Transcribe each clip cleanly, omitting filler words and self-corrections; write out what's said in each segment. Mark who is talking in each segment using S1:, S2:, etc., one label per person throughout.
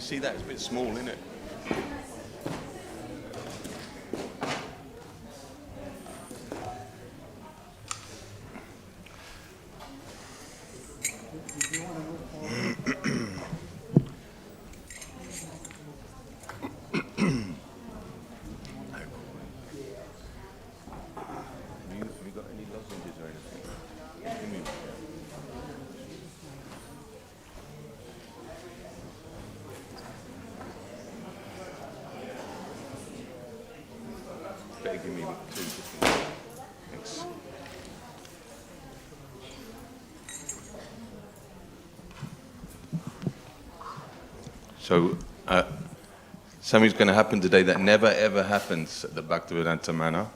S1: see that? It's a bit small, isn't it? Have you got any lozenges or anything? Give me. Better give me two different. Thanks. So, something's going to happen today that never ever happens at the Bhaktivedanta Manor,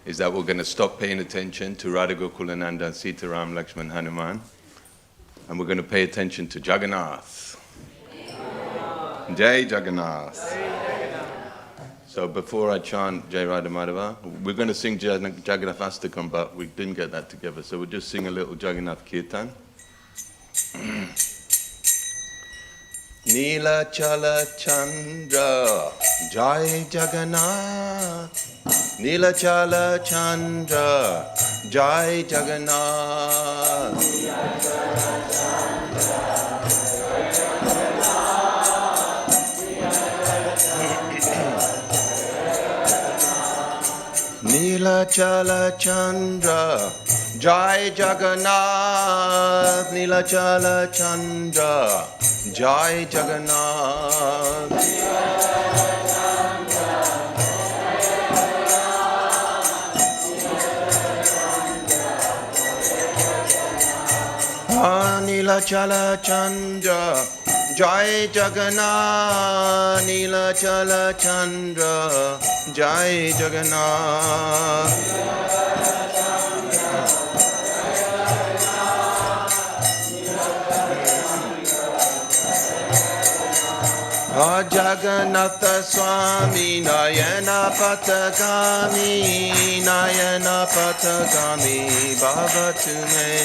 S1: is that we're going to stop paying attention to Radha Gokulananda and Sitaram, Lakshman, Hanuman, and we're going to pay attention to Juggernaut. Jai Juggernaut. So before I chant Jai Radha Madhava, we're going to sing Jagannath Astakam, but we didn't get that together, so we'll just sing a little Jagannath Kirtan. Neela Chala Chandra, Jai Jagannath. Neela Chala Chandra, Jai Jagannath. Neela Chala Chandra, Jai Jagannath. Neela Chala Chandra, Jai Jagannath. Neela Chala Chandra, Jai Jagannath. Neela Chala Chandra, Jai Jagannath. Jagannatha Swami Nayana Patagami, Nayana Patagami Bhavatu me.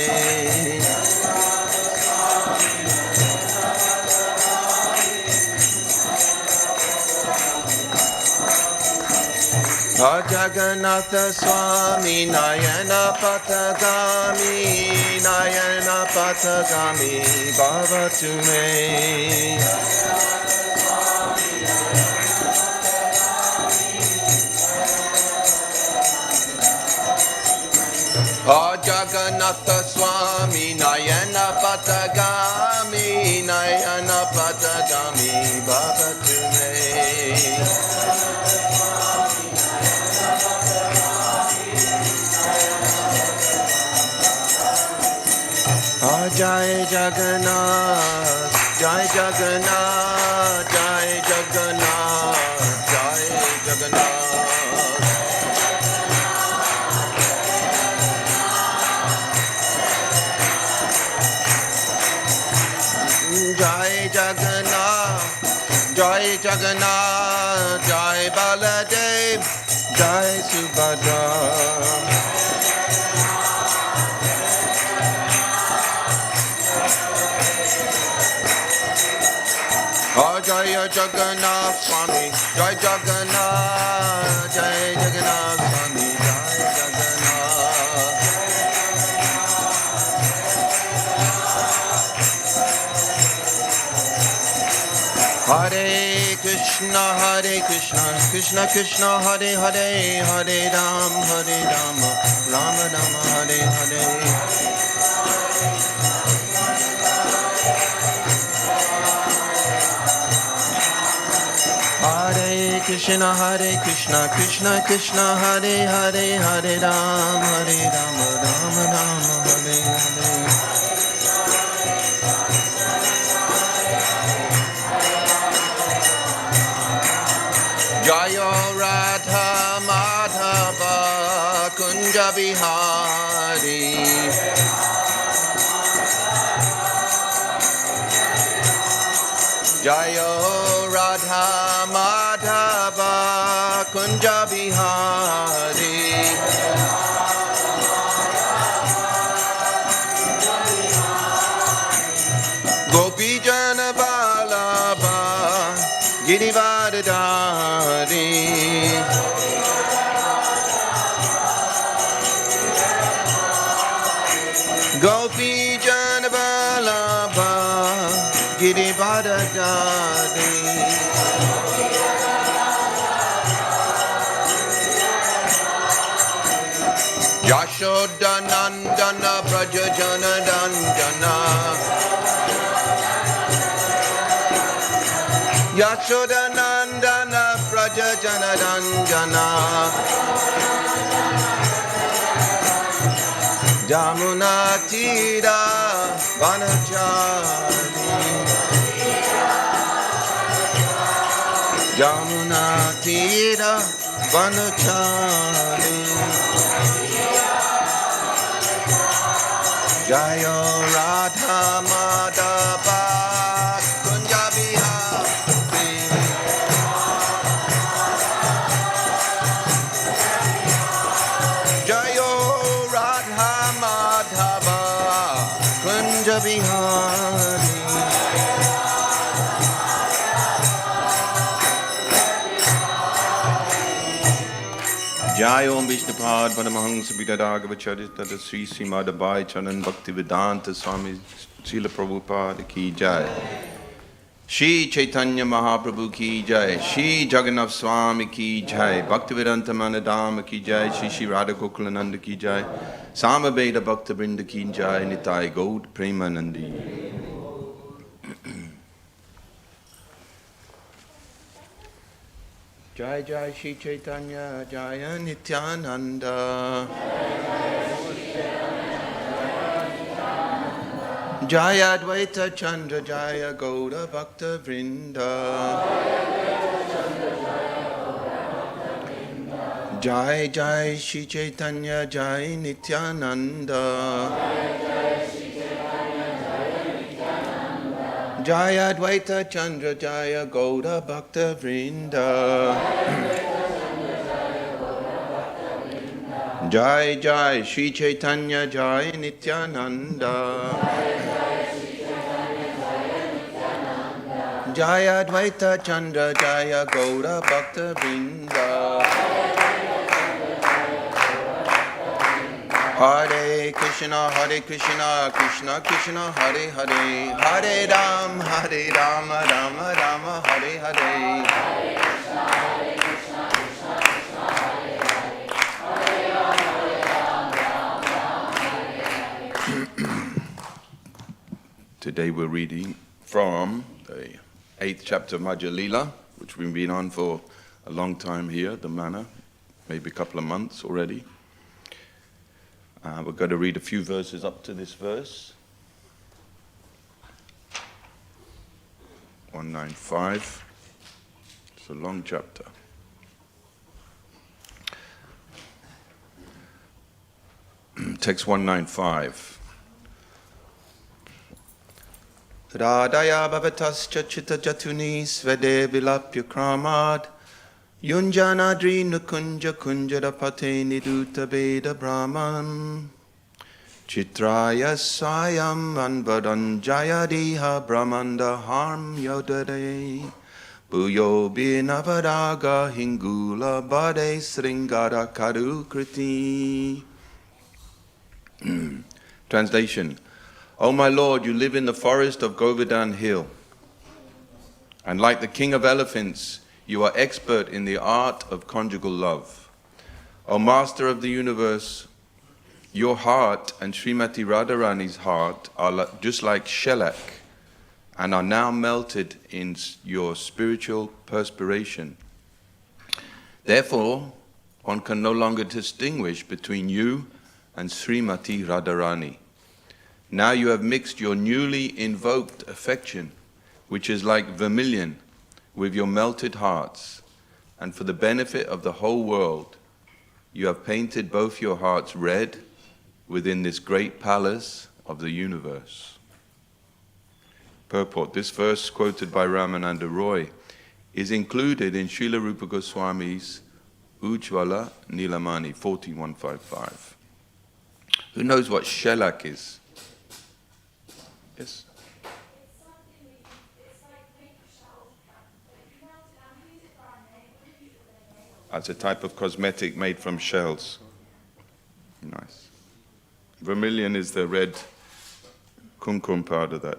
S1: Jagannatha Swami Nayana Patagami, Nayana Patagami Bhavatu me. Jagannatha Swami Nayana Patagami, Nayana Patagami Bhavatu me. Jai Jagannath, Jai Jagannath, Jai Jagannath, Jai Jagannath. Jai Jagannath, Jai Jagannath, Jai Baladev, Jai Subhadra. Jai Jagannath Swami, Jai Jagannath, Jai Jagannath Swami, Jai Jagannath. Hare Krishna, Krishna Krishna, Hare Hare, Hare Ram, Rama Rama, Hare Hare. Hare Krishna, Krishna Krishna, Hare Hare, Hare Ram, Rama Rama, Hare Hare. Jaya Radha Madhava Kunja Bihari. Jaya Radha Madhava Kunja Bihari. Gopi Jana Balaba Radha Jani Yashoda Nandana Braja Jana Dandana Yashoda Nandana Braja Jana Dandana Jamuna Tira Vanachari Jamuna Tira Vanachari Jayo Radha Madhava Kunja Bihari Jayo Radha Madhava Kunja Bihari Jai Om Vishnupad Vanamahangsa Bidadagava Charita Sri Srimad Abhay Chanan Bhaktivedanta Swami Srila Prabhupada Ki Jai Shri Chaitanya Mahaprabhu Ki Jai Shri Juggernaut Swami Ki Jai Bhaktivedanta Manor Ki Jai Shri Shri Radha Gokulananda Ki Jai Samaveda Bhaktivinoda Ki Jai Nitai Gaud Premanandi Jai Jai Shri Chaitanya Jaya Nityananda Jaya Advaita Chandra Jaya Gauda Bhakta Vrinda Jai Jai Shri Chaitanya Jaya Nityananda Jaya Advaita Chandra Jaya Gauda Bhakta Vrinda Jai Jai Shri Chaitanya Jaya Nityananda Jaya Advaita Chandra Jaya Gauda Bhakta Vrinda Hare Krishna, Krishna Krishna, Hare Hare, Hare Rama, Rama Rama, Hare Hare. Today we're reading from the 8th chapter of Madhya Leela, which we've been on for a long time here, the manor, maybe a couple of months already. We're going to read a few verses up to this verse. 195. It's a long chapter. Text 195. Radaya bhavatascha chitta jatuni svede vilapya kramad Yunjanadri nukunja kunjarapate niduta veda brahman Chitraya sayam anvadanjayadiha brahmanda harm yodade Bhuyo binavadaga hingula bade sringara karukriti Translation. O my Lord, you live in the forest of Govardhan Hill, and like the king of elephants, you are expert in the art of conjugal love. O Master of the universe, your heart and Srimati Radharani's heart are just like shellac and are now melted in your spiritual perspiration. Therefore, one can no longer distinguish between you and Srimati Radharani. Now you have mixed your newly invoked affection, which is like vermilion, with your melted hearts, and for the benefit of the whole world, you have painted both your hearts red within this great palace of the universe. Purport. This verse, quoted by Ramananda Roy, is included in Srila Rupa Goswami's Ujjvala Nilamani 14155. Who knows what shellac is? Yes? That's a type of cosmetic made from shells. Nice. Vermilion is the red kumkum powder that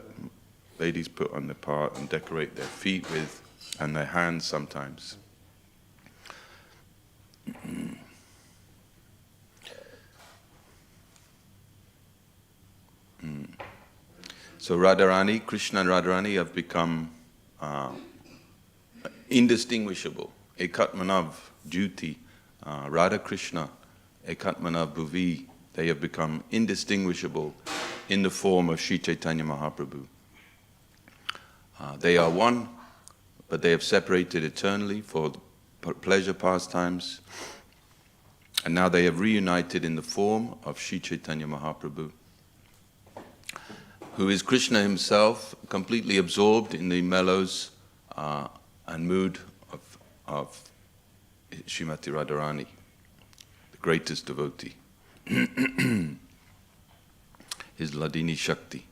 S1: ladies put on their part and decorate their feet with, and their hands sometimes. So Radharani, Krishna and Radharani have become indistinguishable. Ekatmanav, Jyoti, Radha Krishna, Ekatmanav Bhuvi, they have become indistinguishable in the form of Sri Chaitanya Mahaprabhu. They are one, but they have separated eternally for pleasure pastimes, and now they have reunited in the form of Sri Chaitanya Mahaprabhu, who is Krishna himself, completely absorbed in the mellows and mood of Srimati Radharani, the greatest devotee. His Ladini Shakti.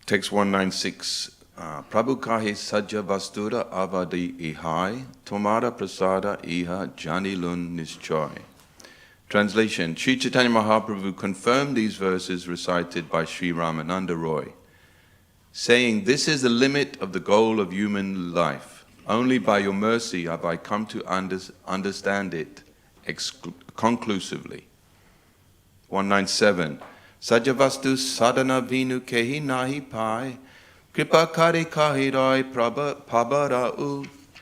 S1: Text 196. Prabhu kahi sajja vastura avadi ihai, tomara prasada iha janilun nischai. Translation. Sri Chaitanya Mahaprabhu confirmed these verses recited by Sri Ramananda Roy, saying, "This is the limit of the goal of human life. Only by your mercy have I come to understand it conclusively." 197. Sajavastu sadhana vinu kehi nahi pai, kripa kari kahi rai pabara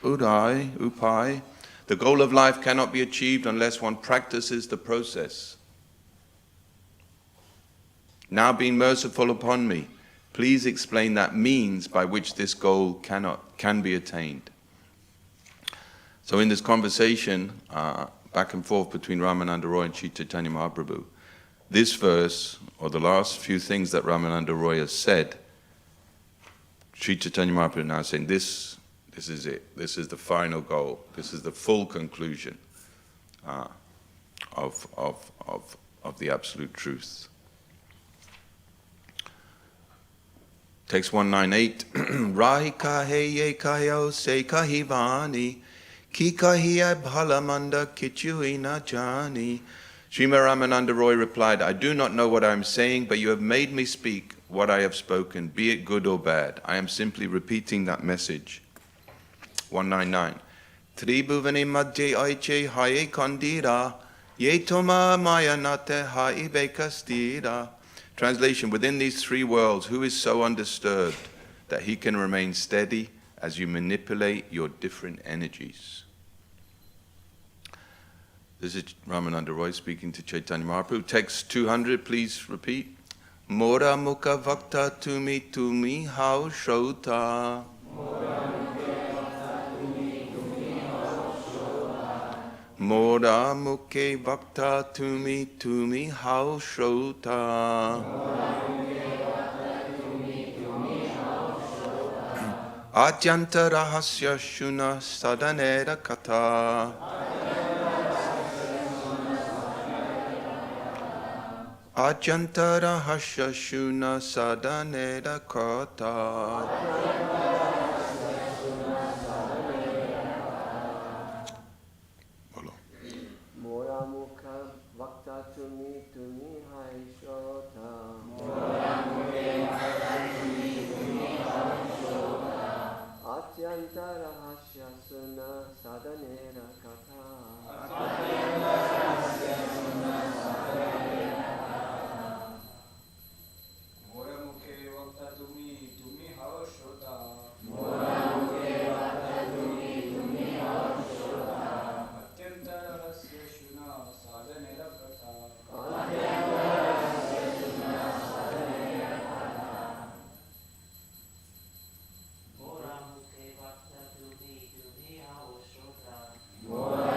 S1: urai upai. The goal of life cannot be achieved unless one practices the process. Now being merciful upon me, please explain that means by which this goal can be attained. So in this conversation, back and forth between Ramananda Roy and Sri Chaitanya Mahaprabhu, this verse, or the last few things that Ramananda Roy has said, Sri Chaitanya Mahaprabhu now saying, this is it. This is the final goal. This is the full conclusion of the absolute truth. Text 198. Rahi kahe ye kayo se kahivani, ki kahiya bhalamanda kichu ina jani. Srimad Ramananda Roy replied, "I do not know what I am saying, but you have made me speak what I have spoken, be it good or bad. I am simply repeating that message." 199. Tribhuvane madhye aiche haye kandira, ye toma maya nate hai bekastira. Translation. Within these three worlds, who is so undisturbed that he can remain steady as you manipulate your different energies? This is Ramananda Roy speaking to Chaitanya Mahaprabhu. Text 200, please repeat. Mora mukha vakta tumi how shrota. Mora mukhe vakta tumi how shrota. Atyanta rahasya shuna sadanera kata. Atyanta rahasya shuna sadanera kata.
S2: Mora mukha vakta tumi hai shrota. Atyanta rahasya suna sadanera kata. Mora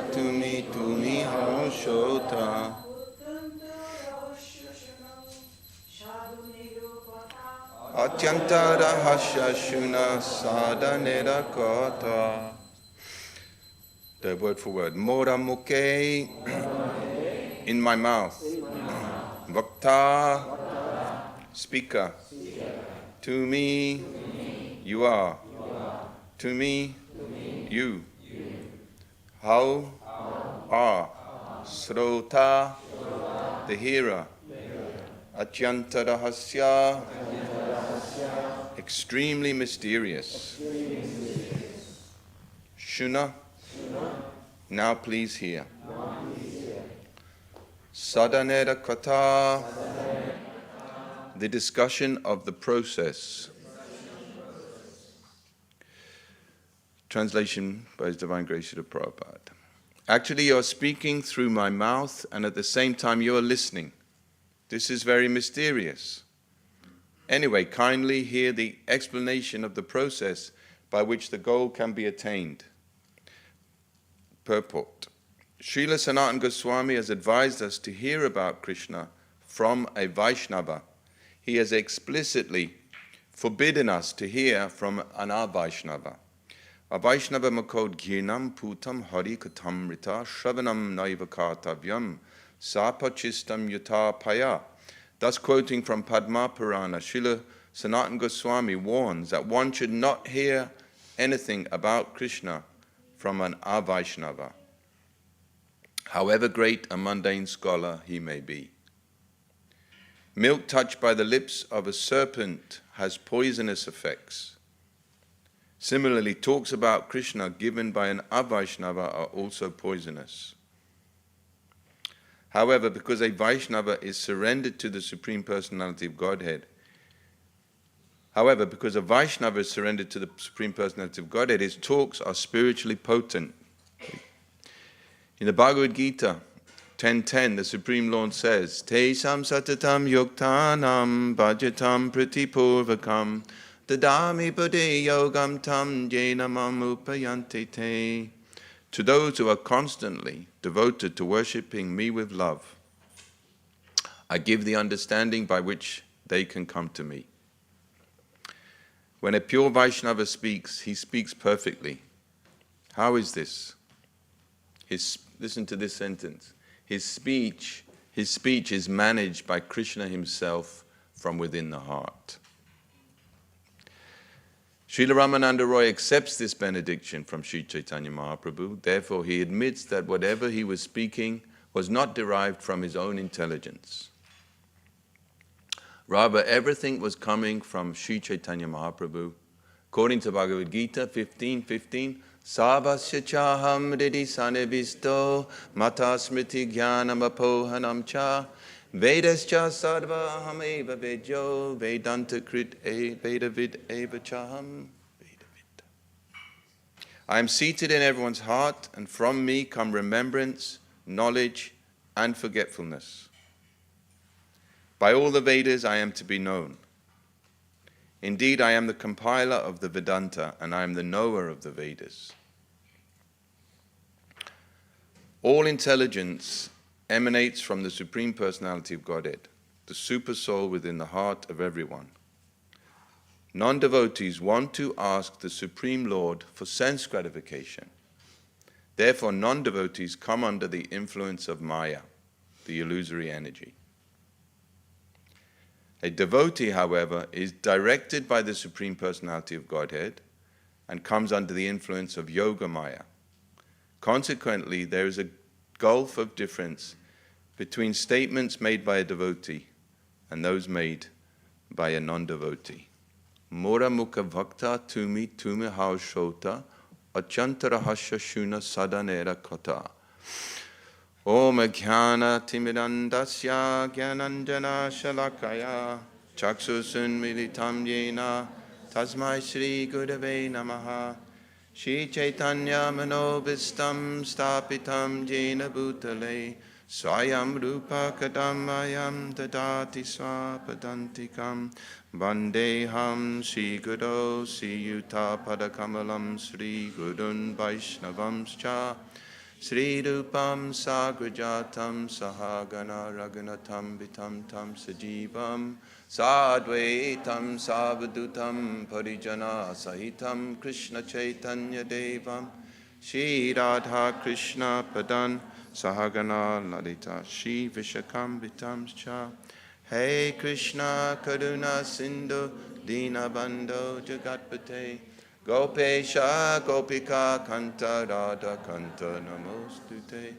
S1: bhakta tumi hao shota. Atyanta rahasya shuna sadanera kata. The word for word. Mora mukhe, in my mouth. Bhakta, speaker. To me, you are. To me, you. How are. Srota, the hearer. Atyanta rahasya, extremely mysterious. Shuna, now please hear. Sadanera kata, the discussion of the process. Translation by His Divine Grace Srila Prabhupada. Actually, you are speaking through my mouth, and at the same time you are listening. This is very mysterious. Anyway, kindly hear the explanation of the process by which the goal can be attained. Purport. Srila Sanatana Goswami has advised us to hear about Krishna from a Vaishnava. He has explicitly forbidden us to hear from an Avaishnava. A Vaishnava makod ghirnam putam hari katamrita shravanam naiva kartavyam sapachistam yuta paya. Thus quoting from Padma Purana, Srila Sanatana Goswami warns that one should not hear anything about Krishna from an Avaishnava, however great a mundane scholar he may be. Milk touched by the lips of a serpent has poisonous effects. Similarly, talks about Krishna given by an Avaishnava are also poisonous. However, because a Vaishnava is surrendered to the Supreme Personality of Godhead, his talks are spiritually potent. In the Bhagavad Gita 10:10, the Supreme Lord says, Tesam satatam yoktanam bhajatam pratipurvakam dadami pade yogam tam jenamam upayante te. To those who are constantly devoted to worshipping me with love, I give the understanding by which they can come to me. When a pure Vaishnava speaks, he speaks perfectly. How is this? Listen to this sentence. His speech is managed by Krishna himself from within the heart. Srila Ramananda Roy accepts this benediction from Sri Chaitanya Mahaprabhu. Therefore, he admits that whatever he was speaking was not derived from his own intelligence. Rather, everything was coming from Sri Chaitanya Mahaprabhu. According to Bhagavad Gita 15:15, Savasya chaham ridi sanevisto mata smriti jnanam apohanam cha vedascha sarva hameva vedyo vedanta krit vedavid eva chaham. I am seated in everyone's heart, and from me come remembrance, knowledge, and forgetfulness. By all the Vedas I am to be known. Indeed, I am the compiler of the Vedanta, and I am the knower of the Vedas. All intelligence emanates from the Supreme Personality of Godhead, the Super Soul within the heart of everyone. Non-devotees want to ask the Supreme Lord for sense gratification. Therefore, non-devotees come under the influence of Maya, the illusory energy. A devotee, however, is directed by the Supreme Personality of Godhead and comes under the influence of Yoga Maya. Consequently, there is a gulf of difference between statements made by a devotee and those made by a non-devotee. Mora mukha bhakta tumi hao shota achantarahasya shuna sadanera kata. Om jnana timidandasya jnananjana shalakaya chaksusun militam yena tasmai Shri Gurave namaha. Shri Chaitanya manobhistam stapitam jena bhutale swayam rupa kadamayam dadati swapadantikam vandeham Shri Guru Sri Yuta padakamalam Shri Gurun Vaishnavamscha Sri Rupam Sagrajatam Sahagana Raghunatam Vitam Tam Sajivam Sadvaitam Savadutam Parijana Sahitam Krishna Chaitanya Devam Shri Radha Krishna Padan Sahagana Lalita Shri Vishakam Vitam Cha Hey Krishna Karuna Sindhu Dinabandho Jagatpate Gopesha Gopika Kanta Radha Kanta Namostute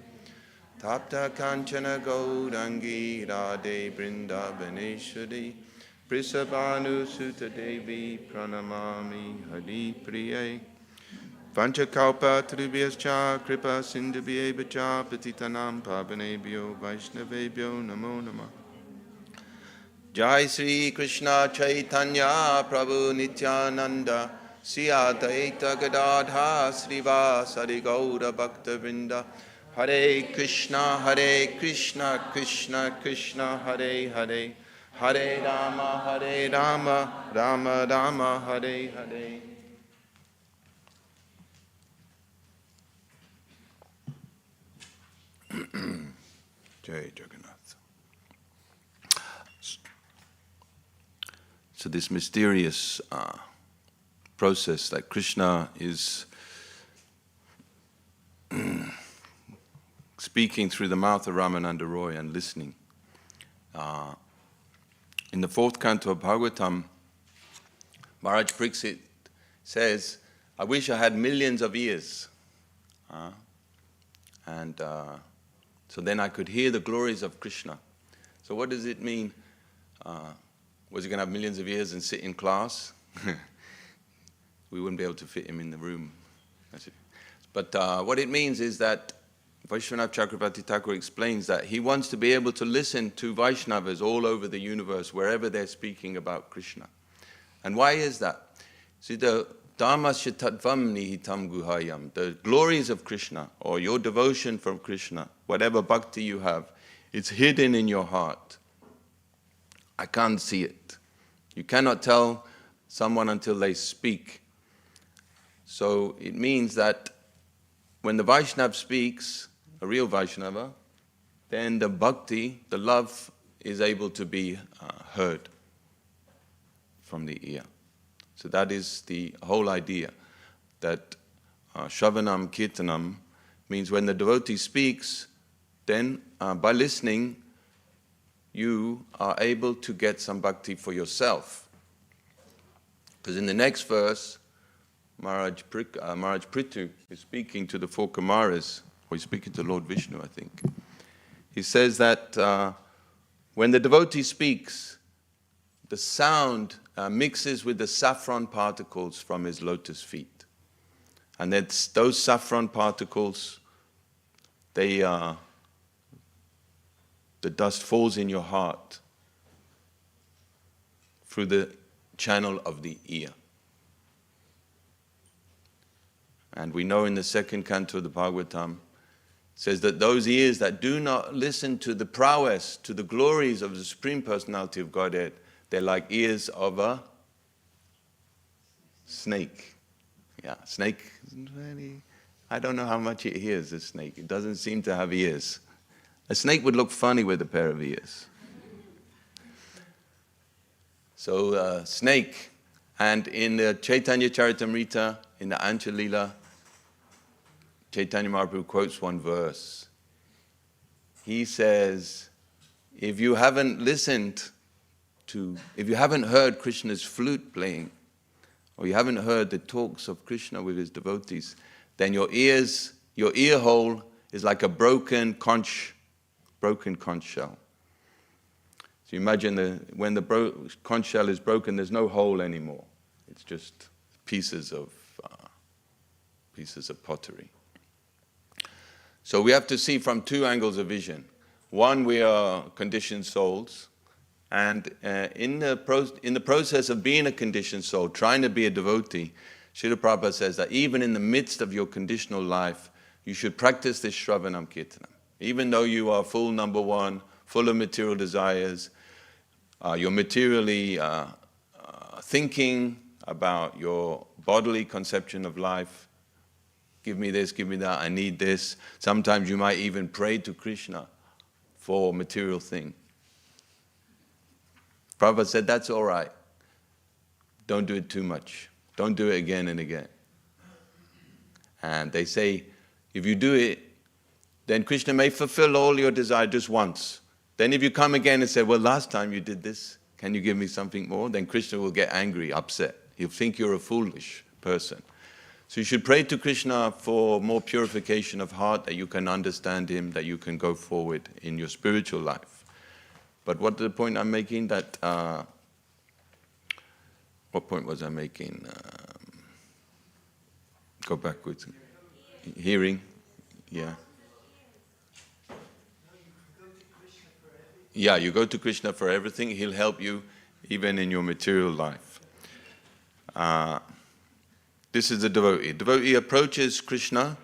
S1: Tapta Kanchana Gaurangi Radhe Vrindavaneshwari Prisabhanu Sutta Devi Pranamami Hari Priye Panchakalpa Tribhyascha Kripa Sindhubhye Cha Patitanam Pavanebhyo Vaishnavebhyo Namo Namah Jai Sri Krishna Chaitanya Prabhu Nityananda Sri Advaita Gadadha Srivasadi Gaura Bhakta Vrinda Hare Krishna Krishna Krishna Hare Hare Hare Rama Rama Rama Hare Hare. Jai Juggernaut. So this mysterious process that Krishna is speaking through the mouth of Ramananda Roy and listening. In the fourth canto of Bhagavatam, Maharaj Pariksit says, I wish I had millions of ears. So then I could hear the glories of Krishna. So what does it mean? Was he going to have millions of ears and sit in class? We wouldn't be able to fit him in the room. But what it means is that Vaishnava Chakravarti Thakur explains that he wants to be able to listen to Vaishnavas all over the universe, wherever they're speaking about Krishna. And why is that? See, the Dhammasya Tattvam Nihitam Guhayam, the glories of Krishna, or your devotion from Krishna, whatever bhakti you have, it's hidden in your heart. I can't see it. You cannot tell someone until they speak. So it means that when the Vaishnava speaks, a real Vaishnava, then the bhakti, the love, is able to be heard from the ear. So that is the whole idea, that Shravanam Kirtanam means when the devotee speaks, then by listening, you are able to get some bhakti for yourself. Because in the next verse, Maharaj Prithu is speaking to the four Kumaras, or he's speaking to Lord Vishnu, I think. He says that when the devotee speaks, the sound mixes with the saffron particles from his lotus feet. And that's those saffron particles, the dust falls in your heart through the channel of the ear. And we know in the second canto of the Bhagavatam, it says that those ears that do not listen to the prowess, to the glories of the Supreme Personality of Godhead, they're like ears of a snake. Yeah, snake, I don't know how much it hears, a snake. It doesn't seem to have ears. A snake would look funny with a pair of ears. So, snake. And in the Chaitanya Charitamrita, in the Ancha Leela, Chaitanya Mahaprabhu quotes one verse. He says, if you haven't heard Krishna's flute playing, or you haven't heard the talks of Krishna with his devotees, then your ear hole is like a broken conch shell. So you imagine when the conch shell is broken, there's no hole anymore. It's just pieces of pottery. So we have to see from two angles of vision. One, we are conditioned souls, and in the process of being a conditioned soul, trying to be a devotee, Srila Prabhupada says that even in the midst of your conditional life, you should practice this Shravanam Kirtanam. Even though you are full, number one, full of material desires, you're materially thinking about your bodily conception of life, give me this, give me that, I need this. Sometimes you might even pray to Krishna for material thing. Prabhupada said, that's all right. Don't do it too much. Don't do it again and again. And they say, if you do it, then Krishna may fulfill all your desire just once. Then if you come again and say, well, last time you did this, can you give me something more? Then Krishna will get angry, upset. He'll think you're a foolish person. So you should pray to Krishna for more purification of heart, that you can understand him, that you can go forward in your spiritual life. But what the point I'm making, that, what point was I making? Go backwards. Hearing, yeah. Yeah, you go to Krishna for everything. He'll help you even in your material life. This is the devotee. Devotee approaches Krishna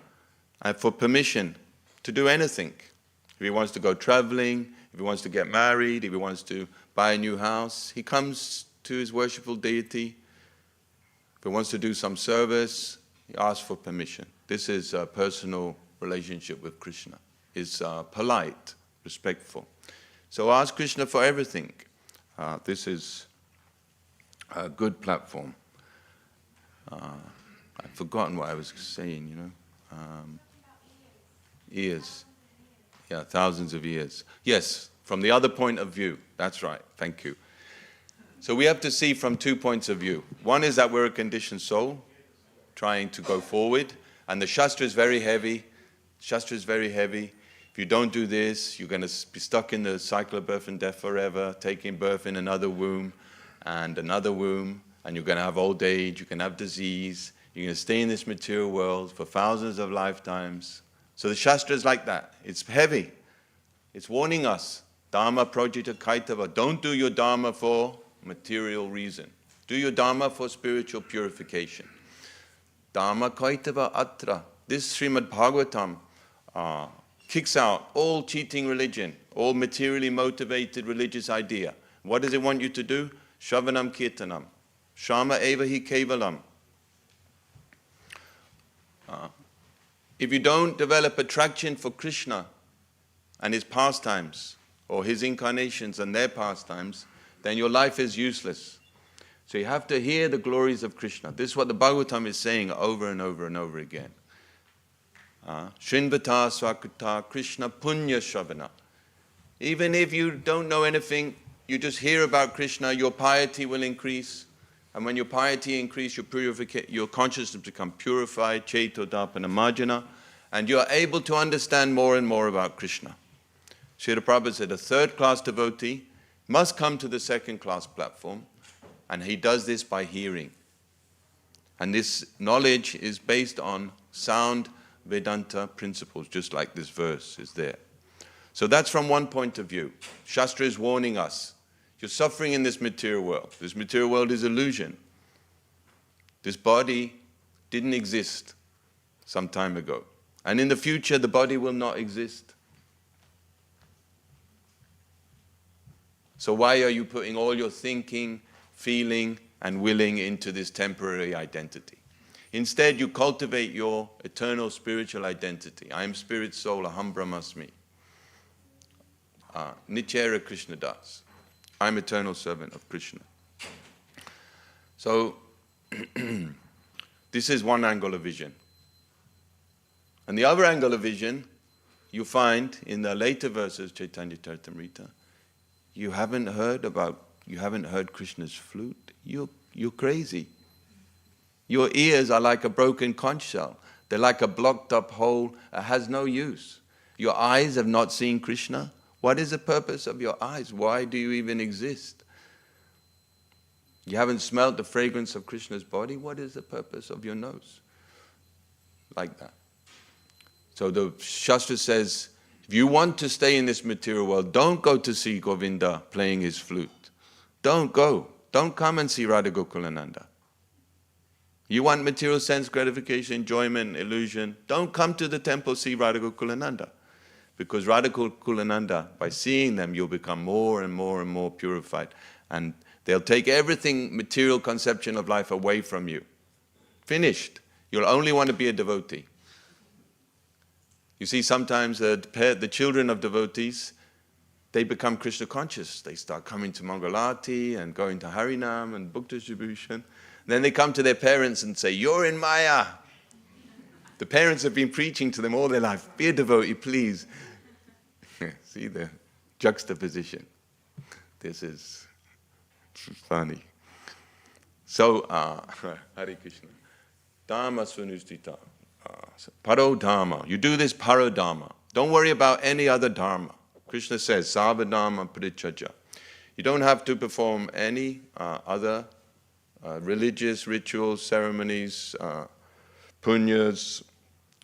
S1: for permission to do anything. If he wants to go traveling, if he wants to get married, if he wants to buy a new house, he comes to his worshipful deity. If he wants to do some service, he asks for permission. This is a personal relationship with Krishna. It's polite, respectful. So ask Krishna for everything. This is a good platform. I've forgotten what I was saying, you know. Years. Yeah, thousands of years. Yes, from the other point of view. That's right, thank you. So we have to see from 2 points of view. One is that we're a conditioned soul, trying to go forward. And the Shastra is very heavy. Shastra is very heavy. If you don't do this, you're going to be stuck in the cycle of birth and death forever, taking birth in another womb, and you're going to have old age, you can have disease, you're going to stay in this material world for thousands of lifetimes. So the Shastra is like that. It's heavy. It's warning us. Dharma projita kaitava. Don't do your Dharma for material reason. Do your Dharma for spiritual purification. Dharma kaitava atra. This Srimad Bhagavatam kicks out all cheating religion, all materially motivated religious idea. What does it want you to do? Shravanam kirtanam. Shama eva hi kevalam. If you don't develop attraction for Krishna and his pastimes, or his incarnations and their pastimes, then your life is useless. So you have to hear the glories of Krishna. This is what the Bhagavatam is saying over and over and over again. Shrinvata swakuta Krishna punya shravana. Even if you don't know anything, you just hear about Krishna, your piety will increase. And when your piety increases, your consciousness become purified, chaito dharpana marjana, and you are able to understand more and more about Krishna. Srila Prabhupada said a third-class devotee must come to the second-class platform, and he does this by hearing. And this knowledge is based on sound Vedanta principles, just like this verse is there. So that's from one point of view. Shastra is warning us. You're suffering in this material world. This material world is illusion. This body didn't exist some time ago. And in the future, the body will not exist. So why are you putting all your thinking, feeling, and willing into this temporary identity? Instead, you cultivate your eternal spiritual identity. I am spirit soul, aham brahmasmi. Nityera Krishna Das. I'm eternal servant of Krishna. So, this is one angle of vision. And the other angle of vision, you find in the later verses, Chaitanya Charitamrita, you haven't heard Krishna's flute. You're crazy. Your ears are like a broken conch shell. They're like a blocked up hole that has no use. Your eyes have not seen Krishna. What is the purpose of your eyes? Why do you even exist? You haven't smelled the fragrance of Krishna's body? What is the purpose of your nose? Like that. So the Shastra says, if you want to stay in this material world, don't go to see Govinda playing his flute. Don't go. Don't come and see Radha Gokulananda. You want material sense gratification, enjoyment, illusion, don't come to the temple, see Radha Gokulananda. Because Radha Gokulananda, by seeing them, you'll become more and more and more purified. And they'll take everything, material conception of life away from you. Finished. You'll only want to be a devotee. You see, sometimes the children of devotees, they become Krishna conscious. They start coming to Mangalati and going to Harinam and book distribution. Then they come to their parents and say, "You're in Maya." The parents have been preaching to them all their life, "Be a devotee, please." See the juxtaposition. This is funny. So, Hare Krishna. Dharma svanustita. Paro dharma. You do this paro dharma. Don't worry about any other dharma. Krishna says, Sarva dharma parichaja. You don't have to perform any other religious rituals, ceremonies, punyas,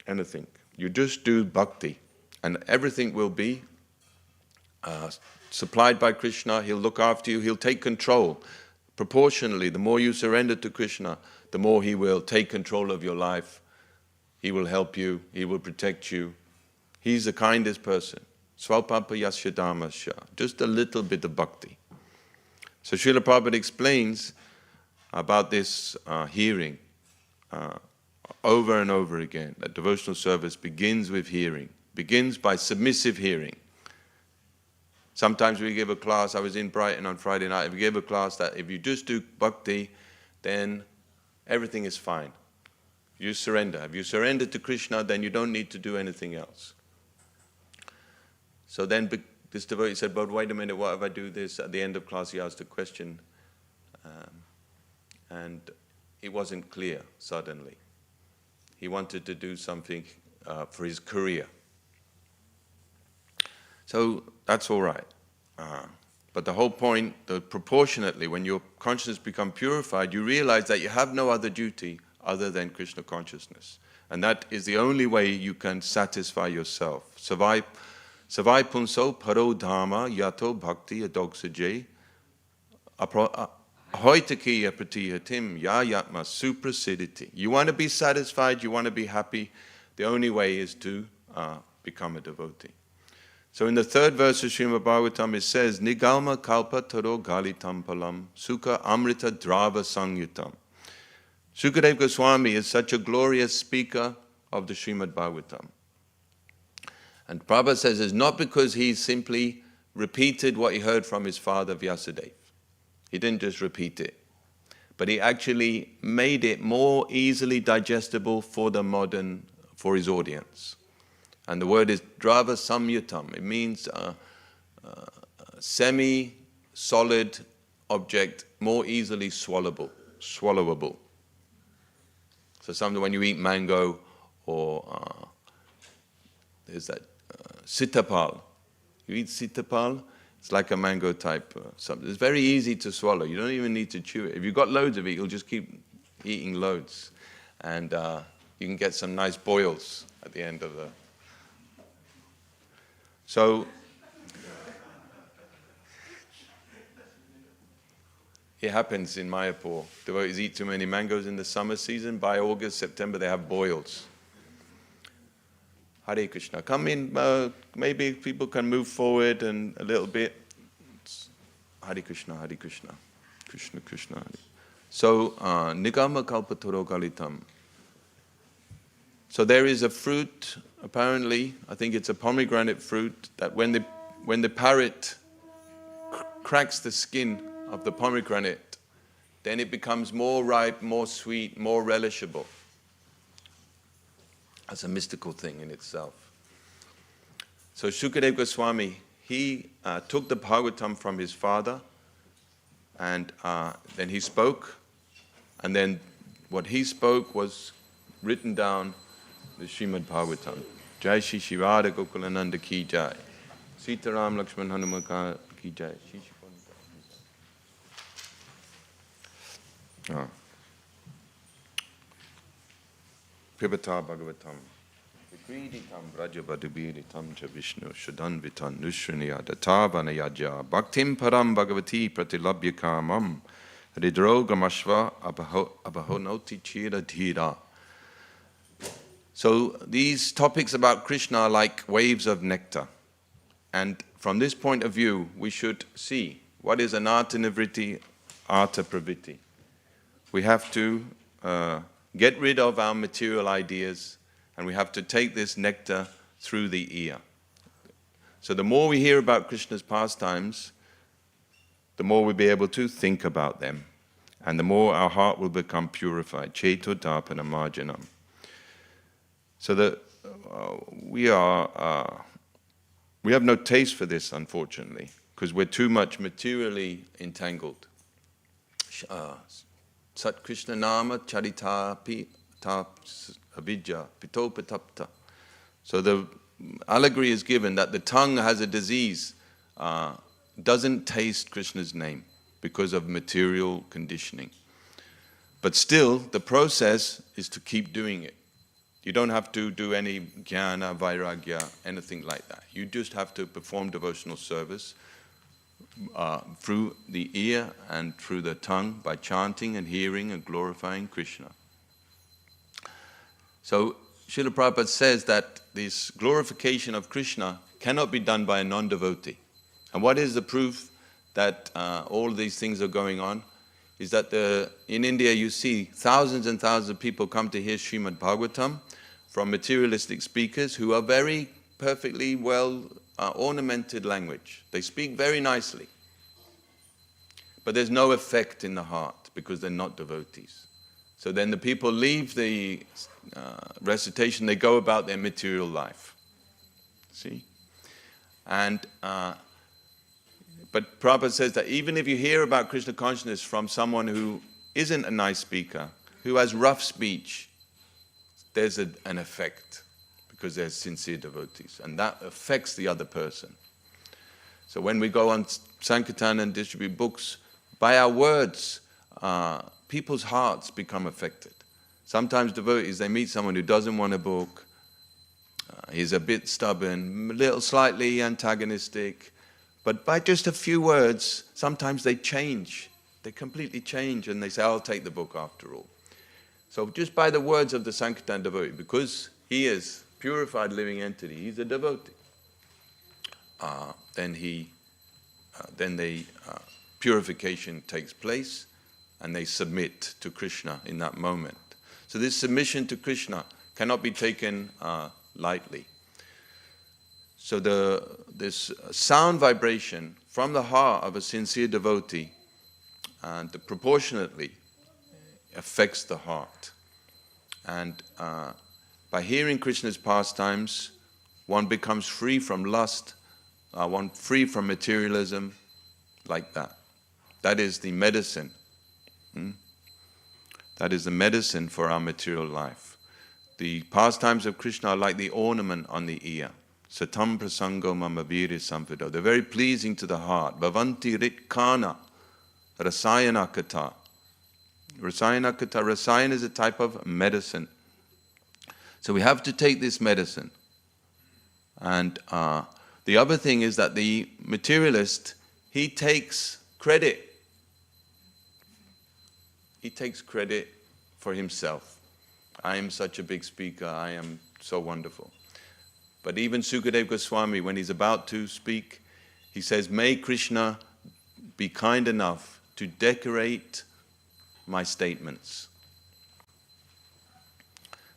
S1: anything. You just do bhakti, and everything will be supplied by Krishna. He'll look after you. He'll take control. Proportionally, the more you surrender to Krishna, the more he will take control of your life. He will help you. He will protect you. He's the kindest person. Swalpapa yasya dhammasya. Just a little bit of bhakti. So Srila Prabhupada explains about this hearing over and over again. That devotional service begins with hearing. Begins by submissive hearing. Sometimes we give a class, I was in Brighton on Friday night, we gave a class that if you just do bhakti, then everything is fine. You surrender. If you surrender to Krishna, then you don't need to do anything else. So then this devotee said, "But wait a minute, what if I do this?" At the end of class, he asked a question, and it wasn't clear suddenly. He wanted to do something for his career. So that's all right. But the whole point, proportionately, when your consciousness becomes purified, you realize that you have no other duty other than Krishna consciousness. And that is the only way you can satisfy yourself. Savai punso paro dharma yato bhakti adogsaje ahoitaki apratihatim ya yatma suprasiditi. You want to be satisfied, you want to be happy, the only way is to become a devotee. So in the third verse of Srimad Bhagavatam it says, Nigalma kalpa taro galitam palam sukha amrita drava sangyutam. Sukadeva Goswami is such a glorious speaker of the Srimad Bhagavatam. And Prabhupada says it's not because he simply repeated what he heard from his father Vyasadeva. He didn't just repeat it, but he actually made it more easily digestible for his audience. And the word is drava samyutam. It means semi-solid object, more easily swallowable. So sometimes when you eat mango, or there's that sitapal. You eat sitapal, it's like a mango type something. It's very easy to swallow. You don't even need to chew it. If you've got loads of it, you'll just keep eating loads. And you can get some nice boils at the end of the... So, it happens in Mayapur. Devotees eat too many mangoes in the summer season. By August, September, they have boils. Hare Krishna. Come in, maybe people can move forward and a little bit. Hare Krishna, Hare Krishna. Krishna, Krishna, Hare. So, Nigama Kalpataro Galitam. So there is a fruit, apparently, I think it's a pomegranate fruit, that when the parrot cracks the skin of the pomegranate, then it becomes more ripe, more sweet, more relishable. That's a mystical thing in itself. So Shukadeva Goswami, he took the Bhagavatam from his father, and then he spoke, and then what he spoke was written down the Srimad Bhagavatam. Jai Shri Shivada Gokulananda Ki Jai. Sitaram Lakshman Hanumaka Ki Jai. Pibata Bhagavatam. Vikreditam Vrajabadubiritam cha Vishnu Shadanvitan Nushrinaya Datavanayajya Bhaktim Param Bhagavati Pratilabhyakamam Ridrogamashva Abahonoti Chira Dhira. So these topics about Krishna are like waves of nectar. And from this point of view, we should see what is anartha nivritti, artha pravritti. We have to get rid of our material ideas, and we have to take this nectar through the ear. So the more we hear about Krishna's pastimes, the more we'll be able to think about them, and the more our heart will become purified. Cheto darpana marjanam. So that we have no taste for this, unfortunately, because we're too much materially entangled. Sat Krishna nama charita avidya pitopatapta. So the allegory is given that the tongue has a disease, doesn't taste Krishna's name because of material conditioning. But still, the process is to keep doing it. You don't have to do any jnana, vairagya, anything like that. You just have to perform devotional service through the ear and through the tongue by chanting and hearing and glorifying Krishna. So Srila Prabhupada says that this glorification of Krishna cannot be done by a non-devotee. And what is the proof that all these things are going on? Is that in India you see thousands and thousands of people come to hear Srimad Bhagavatam from materialistic speakers who are very perfectly well ornamented language. They speak very nicely. But there's no effect in the heart because they're not devotees. So then the people leave the recitation, they go about their material life. See? And but Prabhupada says that even if you hear about Krishna consciousness from someone who isn't a nice speaker, who has rough speech, there's an effect because they're sincere devotees, and that affects the other person. So when we go on Sankirtan and distribute books, by our words, people's hearts become affected. Sometimes devotees, they meet someone who doesn't want a book, he's a bit stubborn, a little slightly antagonistic, but by just a few words, sometimes they change. They completely change and they say, I'll take the book after all. So just by the words of the Sankirtan devotee, because he is purified living entity, he's a devotee, then purification takes place and they submit to Krishna in that moment. So this submission to Krishna cannot be taken lightly. So this sound vibration from the heart of a sincere devotee and proportionately affects the heart. And by hearing Krishna's pastimes, one becomes free from lust, one free from materialism, like that. That is the medicine. That is the medicine for our material life. The pastimes of Krishna are like the ornament on the ear. Satam prasango mama viri samvido. They're very pleasing to the heart. Bhavanti ritkana rasayana kata. Rasayana kata. Rasayana is a type of medicine. So we have to take this medicine. And the other thing is that the materialist, he takes credit. He takes credit for himself. I am such a big speaker. I am so wonderful. But even Sukadeva Goswami, when he's about to speak, he says, may Krishna be kind enough to decorate my statements.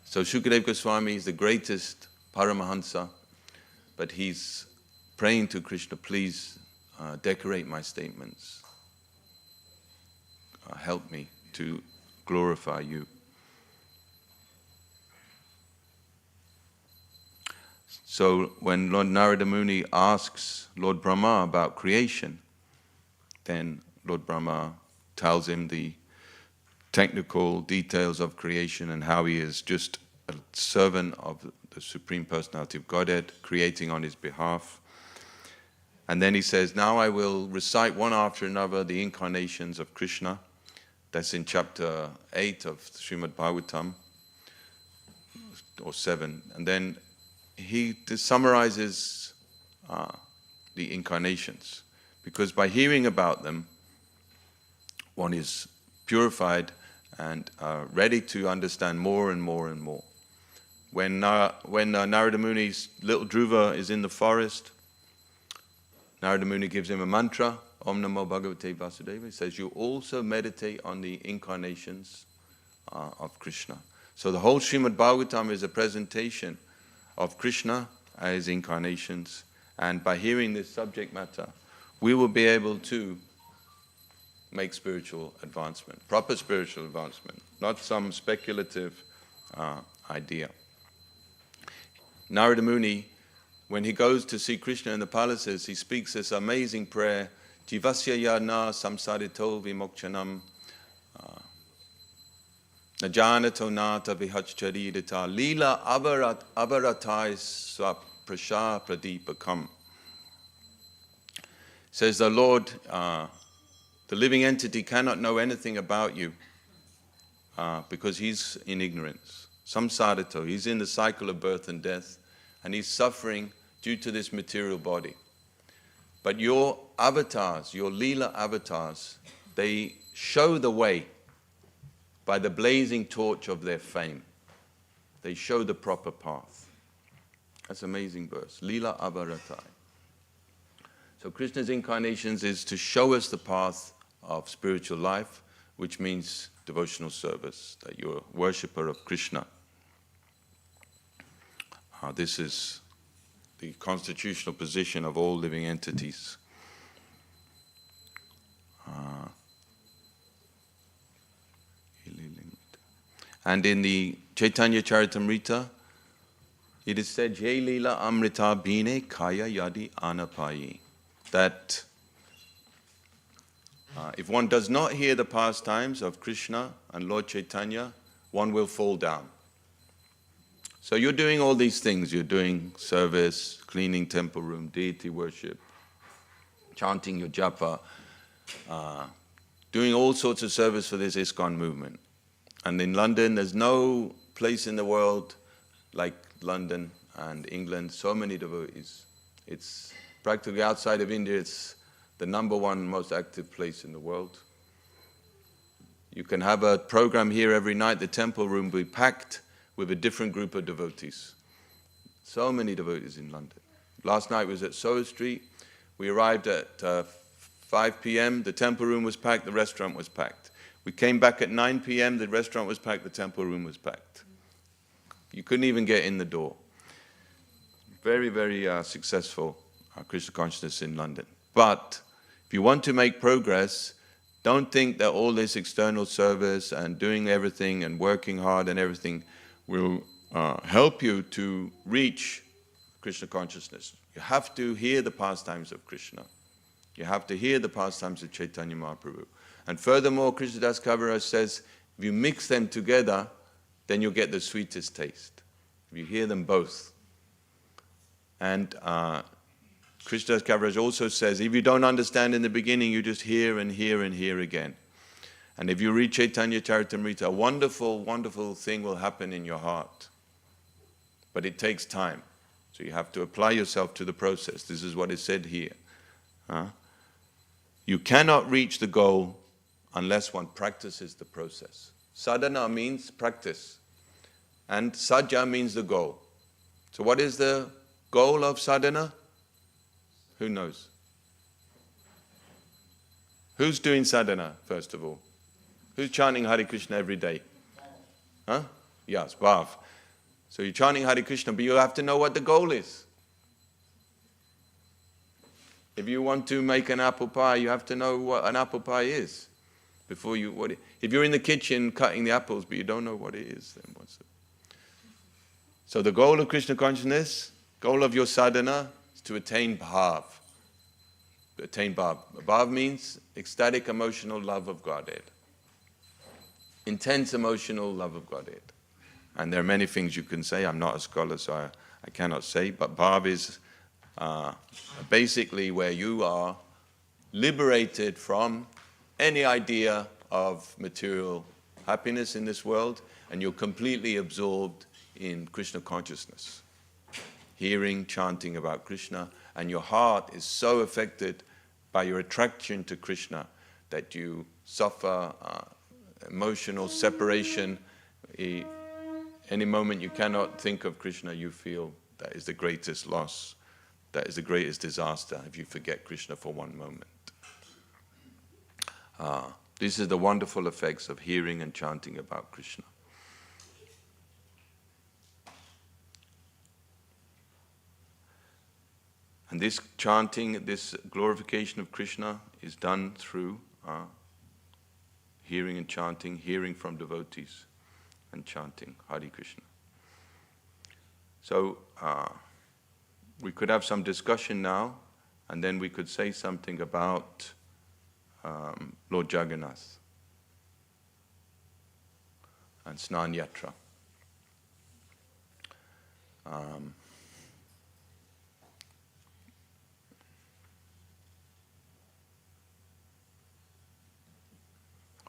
S1: So Sukadeva Goswami is the greatest Paramahansa, but he's praying to Krishna, please decorate my statements. Help me to glorify you. So when Lord Narada Muni asks Lord Brahma about creation, then Lord Brahma tells him the technical details of creation and how he is just a servant of the Supreme Personality of Godhead, creating on his behalf. And then he says, now I will recite one after another the incarnations of Krishna. That's in chapter 8 of Srimad Bhagavatam, or 7. And then he summarizes the incarnations, because by hearing about them, one is purified and ready to understand more and more and more. When Narada Muni's little Dhruva is in the forest, Narada Muni gives him a mantra, Om Namo Bhagavate Vasudeva. He says, you also meditate on the incarnations of Krishna. So the whole Srimad Bhagavatam is a presentation of Krishna as incarnations. And by hearing this subject matter, we will be able to make spiritual advancement, proper spiritual advancement, not some speculative idea. Narada Muni, when he goes to see Krishna in the palaces, he speaks this amazing prayer, Jivasya yana samsarito vimokchanam najanato nata vihachcharidita leela avaratai swaprasha pradipakam. Says the Lord, the living entity cannot know anything about you because he's in ignorance. Samsarito, he's in the cycle of birth and death, and he's suffering due to this material body. But your avatars, your leela avatars, they show the way by the blazing torch of their fame. They show the proper path. That's an amazing verse. Leela avaratai. So Krishna's incarnations is to show us the path of spiritual life, which means devotional service, that you're a worshipper of Krishna. This is the constitutional position of all living entities. And in the Chaitanya Charitamrita, it is said, Jai Leela Amrita Bine Kaya Yadi Anapayi, that if one does not hear the pastimes of Krishna and Lord Chaitanya, one will fall down. So you're doing all these things. You're doing service, cleaning temple room, deity worship, chanting your japa, doing all sorts of service for this ISKCON movement. And in London, there's no place in the world like London and England, so many devotees. It's practically outside of India, it's the number one most active place in the world. You can have a program here every night, the temple room will be packed with a different group of devotees. So many devotees in London. Last night was at Soho Street. We arrived at 5 p.m. The temple room was packed, the restaurant was packed. We came back at 9 p.m., the restaurant was packed, the temple room was packed. You couldn't even get in the door. Very, very successful Krishna consciousness in London. But if you want to make progress, don't think that all this external service and doing everything and working hard and everything will help you to reach Krishna consciousness. You have to hear the pastimes of Krishna. You have to hear the pastimes of Chaitanya Mahaprabhu. And furthermore, Krishnadas Kaviraj says, if you mix them together, then you'll get the sweetest taste. If you hear them both. And Krishnadas Kaviraj also says, if you don't understand in the beginning, you just hear and hear and hear again. And if you read Chaitanya Charitamrita, a wonderful, wonderful thing will happen in your heart. But it takes time. So you have to apply yourself to the process. This is what is said here. You cannot reach the goal unless one practices the process. Sadhana means practice. And sajja means the goal. So what is the goal of sadhana? Who knows? Who's doing sadhana, first of all? Who's chanting Hare Krishna every day? Huh? Yes, Bhav. So you're chanting Hare Krishna, but you have to know what the goal is. If you want to make an apple pie, you have to know what an apple pie is. Before you, if you're in the kitchen cutting the apples, but you don't know what it is, then what's it? So the goal of Krishna consciousness, goal of your sadhana, is to attain bhav. Attain bhav. Bhav means ecstatic emotional love of Godhead. Intense emotional love of Godhead. And there are many things you can say. I'm not a scholar, so I cannot say. But bhav is basically where you are liberated from any idea of material happiness in this world, and you're completely absorbed in Krishna consciousness. Hearing, chanting about Krishna, and your heart is so affected by your attraction to Krishna that you suffer emotional separation. Any moment you cannot think of Krishna, you feel that is the greatest loss, that is the greatest disaster if you forget Krishna for one moment. These are the wonderful effects of hearing and chanting about Krishna. this chanting, this glorification of Krishna is done through hearing and chanting, hearing from devotees and chanting Hare Krishna. So we could have some discussion now, and then we could say something about Lord Jagannath and Snan Yatra.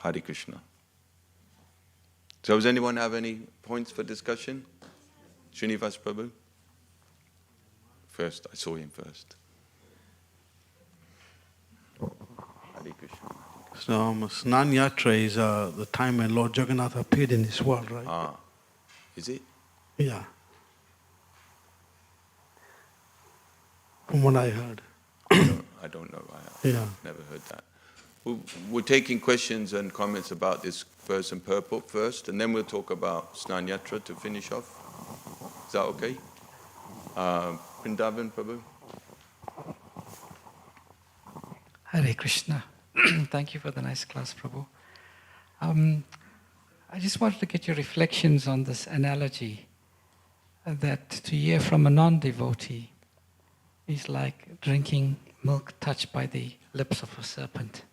S1: Hare Krishna. So does anyone have any points for discussion? Srinivas Prabhu? First, I saw him first. Hare Krishna.
S3: So Snan Yatra is the time when Lord Jagannath appeared in this world, right?
S1: Ah, is it?
S3: Yeah. From what I heard.
S1: I don't know. I
S3: Yeah.
S1: never heard that. We're taking questions and comments about this verse and purport first, and then we'll talk about Snan Yatra to finish off. Is that okay? Vrindavan Prabhu?
S4: Hare Krishna. Thank you for the nice class, Prabhu. I just wanted to get your reflections on this analogy that to hear from a non-devotee is like drinking milk touched by the lips of a serpent.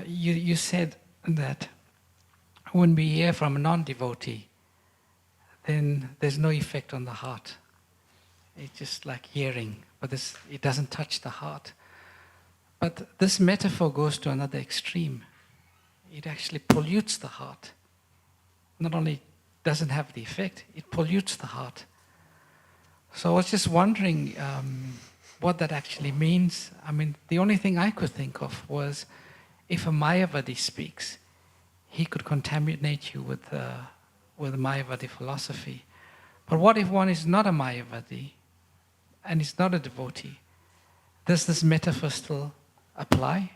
S4: You said that when we hear from a non-devotee, then there's no effect on the heart. It's just like hearing, but it doesn't touch the heart. But this metaphor goes to another extreme. It actually pollutes the heart. Not only doesn't have the effect, it pollutes the heart. So I was just wondering what that actually means. I mean, the only thing I could think of was if a Mayavadi speaks, he could contaminate you with Mayavadi philosophy. But what if one is not a Mayavadi and is not a devotee? Does this metaphor still apply?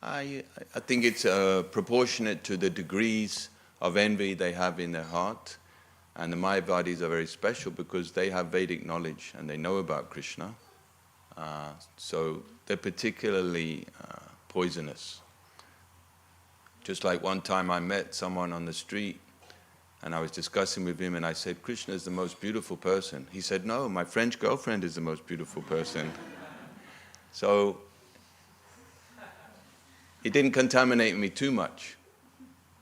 S1: I think it's proportionate to the degrees of envy they have in their heart. And the Mayavadis are very special because they have Vedic knowledge and they know about Krishna. So they're particularly poisonous. Just like one time I met someone on the street and I was discussing with him and I said, Krishna is the most beautiful person. He said, no, my French girlfriend is the most beautiful person. So it didn't contaminate me too much.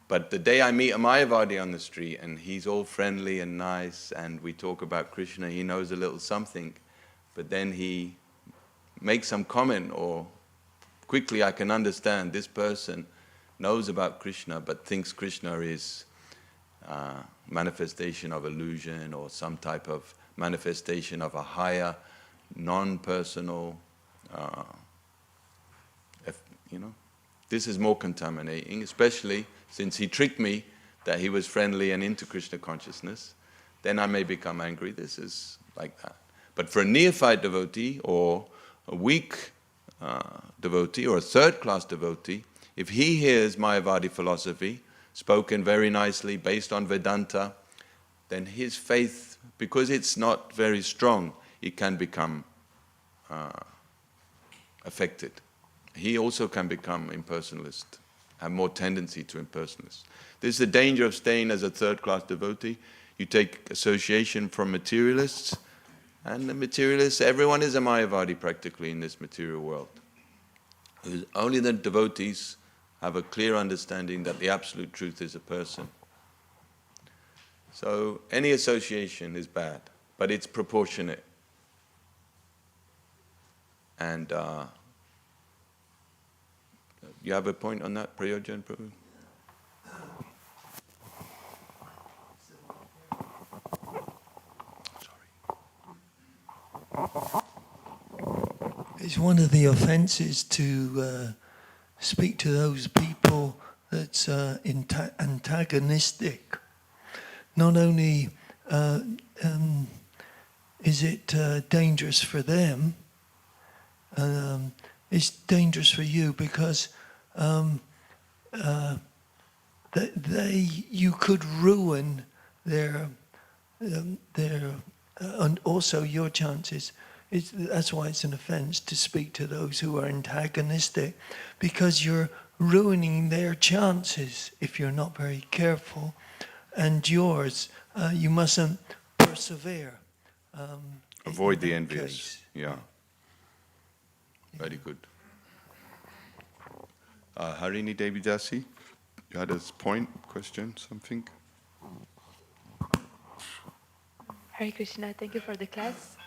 S1: But the day I meet a Mayavadi on the street and he's all friendly and nice and we talk about Krishna, he knows a little something, but then he makes some comment or quickly I can understand this person knows about Krishna but thinks Krishna is manifestation of illusion or some type of manifestation of a higher, non-personal, This is more contaminating, especially since he tricked me that he was friendly and into Krishna consciousness. Then I may become angry. This is like that. But for a neophyte devotee or a weak devotee or a third-class devotee, if he hears Mayavadi philosophy, spoken very nicely, based on Vedanta, then his faith, because it's not very strong, it can become affected. He also can become impersonalist, have more tendency to impersonalist. This is the danger of staying as a third-class devotee. You take association from materialists, and the materialists, everyone is a Mayavadi practically in this material world. Only the devotees have a clear understanding that the absolute truth is a person. So any association is bad, but it's proportionate. And you have a point on that, Prayojan Prabhu?
S5: It's one of the offences to speak to those people that's antagonistic. Not only is it dangerous for them, it's dangerous for you because you could ruin their and also your chances. That's why it's an offense to speak to those who are antagonistic, because you're ruining their chances if you're not very careful, and yours. You mustn't persevere.
S1: Avoid the
S5: that
S1: envious.
S5: case.
S1: Yeah. Very good. Harini Devi Dasi, you had a point, question, something?
S6: Hare Krishna, thank you for the class.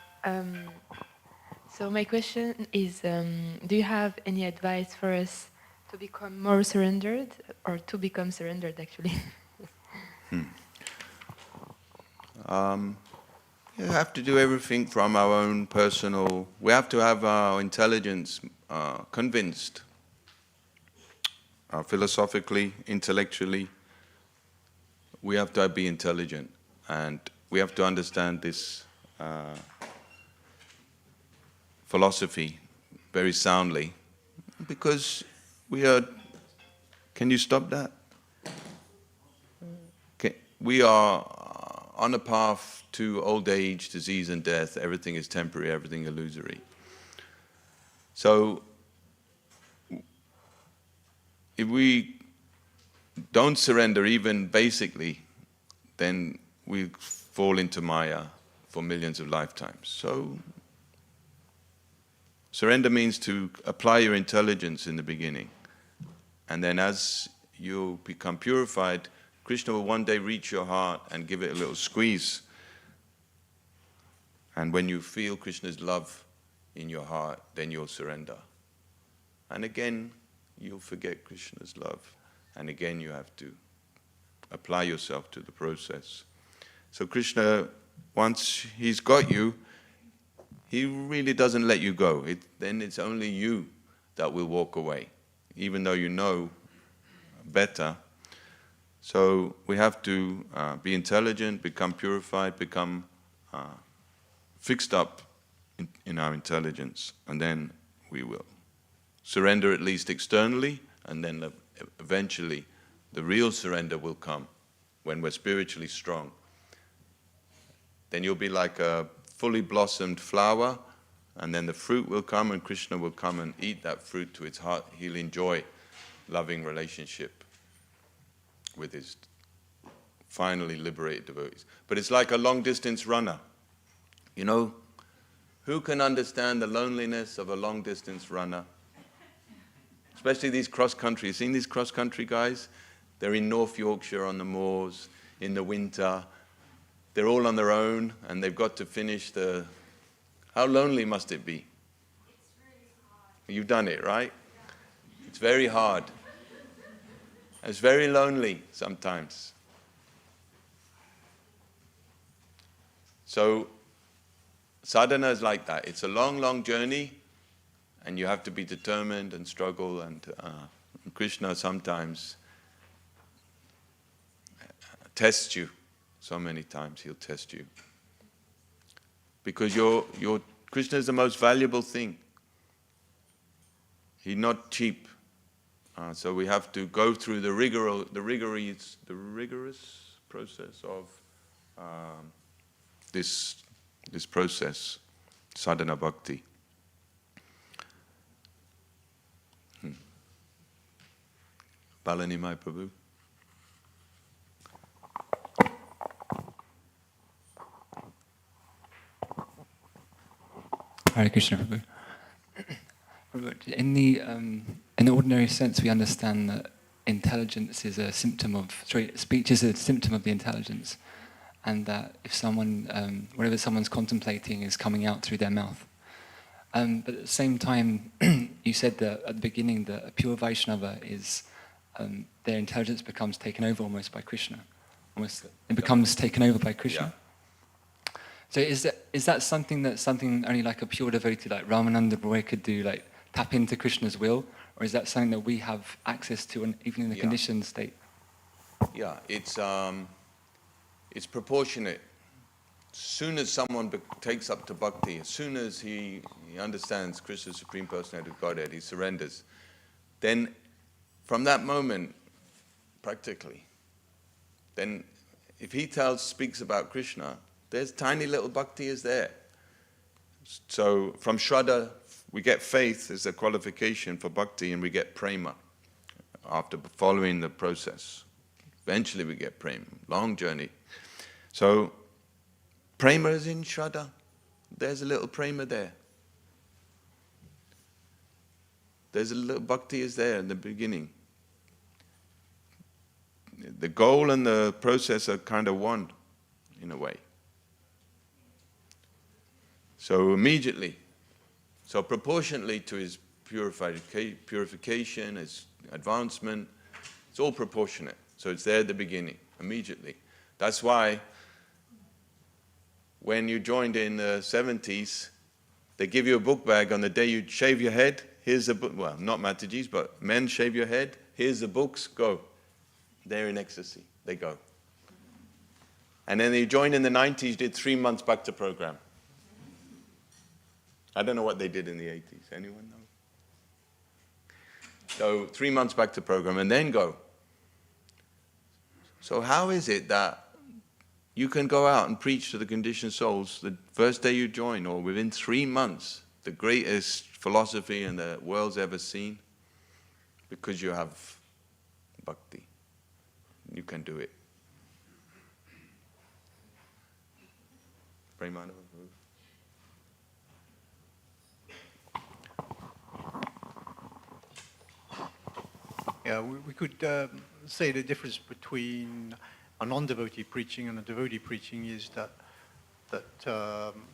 S6: So my question is, do you have any advice for us to become more surrendered, or to become surrendered actually?
S1: You have to do everything from our own personal, we have to have our intelligence convinced, philosophically, intellectually. We have to be intelligent, and we have to understand this philosophy very soundly, because we are, can you stop that? Okay. We are on a path to old age, disease and death. Everything is temporary, everything illusory. So if we don't surrender even basically, then we fall into Maya for millions of lifetimes. So surrender means to apply your intelligence in the beginning. And then as you become purified, Krishna will one day reach your heart and give it a little squeeze. And when you feel Krishna's love in your heart, then you'll surrender. And again, you'll forget Krishna's love. And again, you have to apply yourself to the process. So Krishna, once he's got you, he really doesn't let you go. Then it's only you that will walk away, even though you know better. So we have to be intelligent, become purified, become fixed up in our intelligence, and then we will surrender, at least externally, and then eventually the real surrender will come when we're spiritually strong. Then you'll be like a fully blossomed flower, and then the fruit will come, and Krishna will come and eat that fruit to its heart. He'll enjoy loving relationship with his finally liberated devotees. But it's like a long-distance runner. You know, who can understand the loneliness of a long-distance runner? Especially these cross-country. You've seen these cross-country guys? They're in North Yorkshire on the moors in the winter. They're all on their own, and they've got to finish the... How lonely must it be?
S7: It's really hard.
S1: You've done it, right?
S7: Yeah.
S1: It's very hard. It's very lonely sometimes. So sadhana is like that. It's a long, long journey, and you have to be determined and struggle. And Krishna sometimes tests you. So many times he'll test you. Because Krishna is the most valuable thing. He's not cheap. So we have to go through the rigorous process of this process, sadhana bhakti. Balanimai Prabhu.
S8: Hare Krishna, Prabhu. Prabhu, in the ordinary sense, we understand that intelligence is a symptom of, speech is a symptom of the intelligence, and that if someone, whatever someone's contemplating is coming out through their mouth. But at the same time, you said that at the beginning that a pure Vaishnava is, their intelligence becomes taken over almost by Krishna. It becomes taken over by Krishna.
S1: Yeah.
S8: So is that something only like a pure devotee like Ramananda Roy could do, like tap into Krishna's will, or is that something that we have access to, even in the conditioned state?
S1: Yeah, it's proportionate. As soon as someone takes up to bhakti, as soon as he understands Krishna's Supreme Personality of Godhead, he surrenders, then from that moment, practically, then if he speaks about Krishna, There's tiny little bhakti is there. So from Shraddha, we get faith as a qualification for bhakti, and we get prema after following the process. Eventually we get prema, long journey. So prema is in Shraddha. There's a little prema there. There's a little bhakti is there in the beginning. The goal and the process are kind of one, in a way. So immediately, so proportionately to his purification, his advancement, it's all proportionate. So it's there at the beginning, immediately. That's why when you joined in the 70s, they give you a book bag on the day you shave your head. Here's a book, well, not Mataji's, but men shave your head. Here's the books, go. They're in ecstasy, they go. And then you joined in the 90s, did 3 months back to program. I don't know what they did in the 80s. Anyone know? So 3 months back to program and then go. So how is it that you can go out and preach to the conditioned souls the first day you join, or within 3 months, the greatest philosophy in the world's ever seen? Because you have bhakti. You can do it. Premanand.
S9: Yeah, we could say the difference between a non-devotee preaching and a devotee preaching is that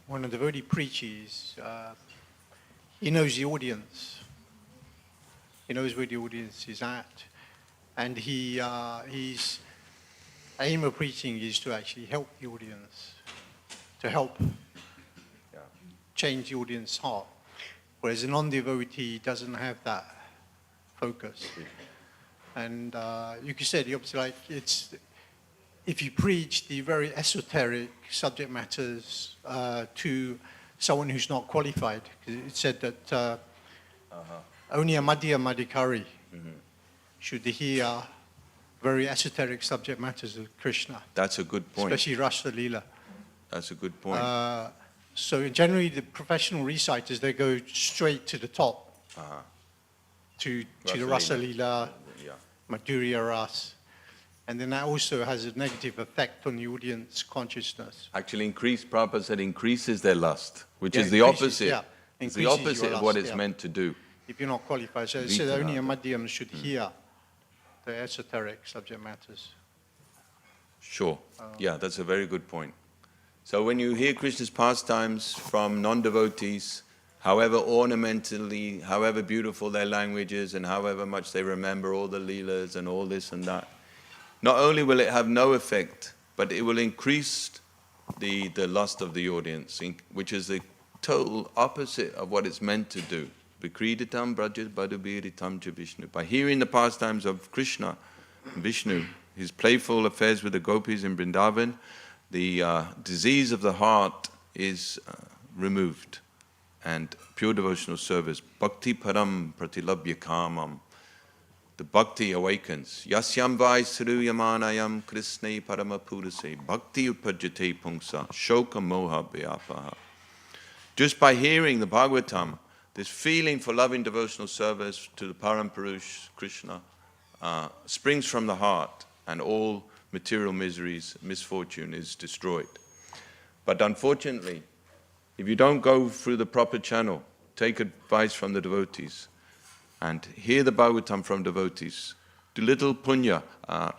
S9: when a devotee preaches, he knows the audience. He knows where the audience is at. And his aim of preaching is to actually help the audience, to help change the audience's heart. Whereas a non-devotee doesn't have that focus. And you could say the opposite, like if you preach the very esoteric subject matters to someone who's not qualified, because it said that only a Madhya Madhikari should hear very esoteric subject matters of Krishna.
S1: That's a good point.
S9: Especially Rasa Leela.
S1: That's a good point.
S9: So generally the professional reciters, they go straight to the top, to the Rasa Leela, Madhurya Ras. And then that also has a negative effect on the audience consciousness.
S1: Actually, Prabhupada said increases their lust, which
S9: Yeah,
S1: is the
S9: increases,
S1: opposite.
S9: yeah.
S1: It's the
S9: Increases
S1: opposite
S9: your
S1: of what
S9: lust,
S1: it's
S9: yeah.
S1: meant to do.
S9: If you're not qualified. So it said only a Madhyam should hear the esoteric subject matters.
S1: Sure. Yeah, that's a very good point. So when you hear Krishna's pastimes from non-devotees, however ornamentally, however beautiful their language is, and however much they remember all the leelas and all this and that, not only will it have no effect, but it will increase the lust of the audience, which is the total opposite of what it's meant to do. Vikriditam brajat badubiritam cha Vishnu. By hearing the pastimes of Krishna, Vishnu, his playful affairs with the gopis in Vrindavan, the disease of the heart is removed. And pure devotional service, bhakti param pratilabhya kamam. The bhakti awakens. Yasyam vai saruyamanayam krishnai paramapurase bhakti upajate pungsa shoka moha bhyapaha. Just by hearing the Bhagavatam, this feeling for loving devotional service to the Parampurush Krishna springs from the heart, and all material miseries, misfortune is destroyed. But unfortunately, if you don't go through the proper channel, take advice from the devotees, and hear the Bhagavatam from devotees, do little punya,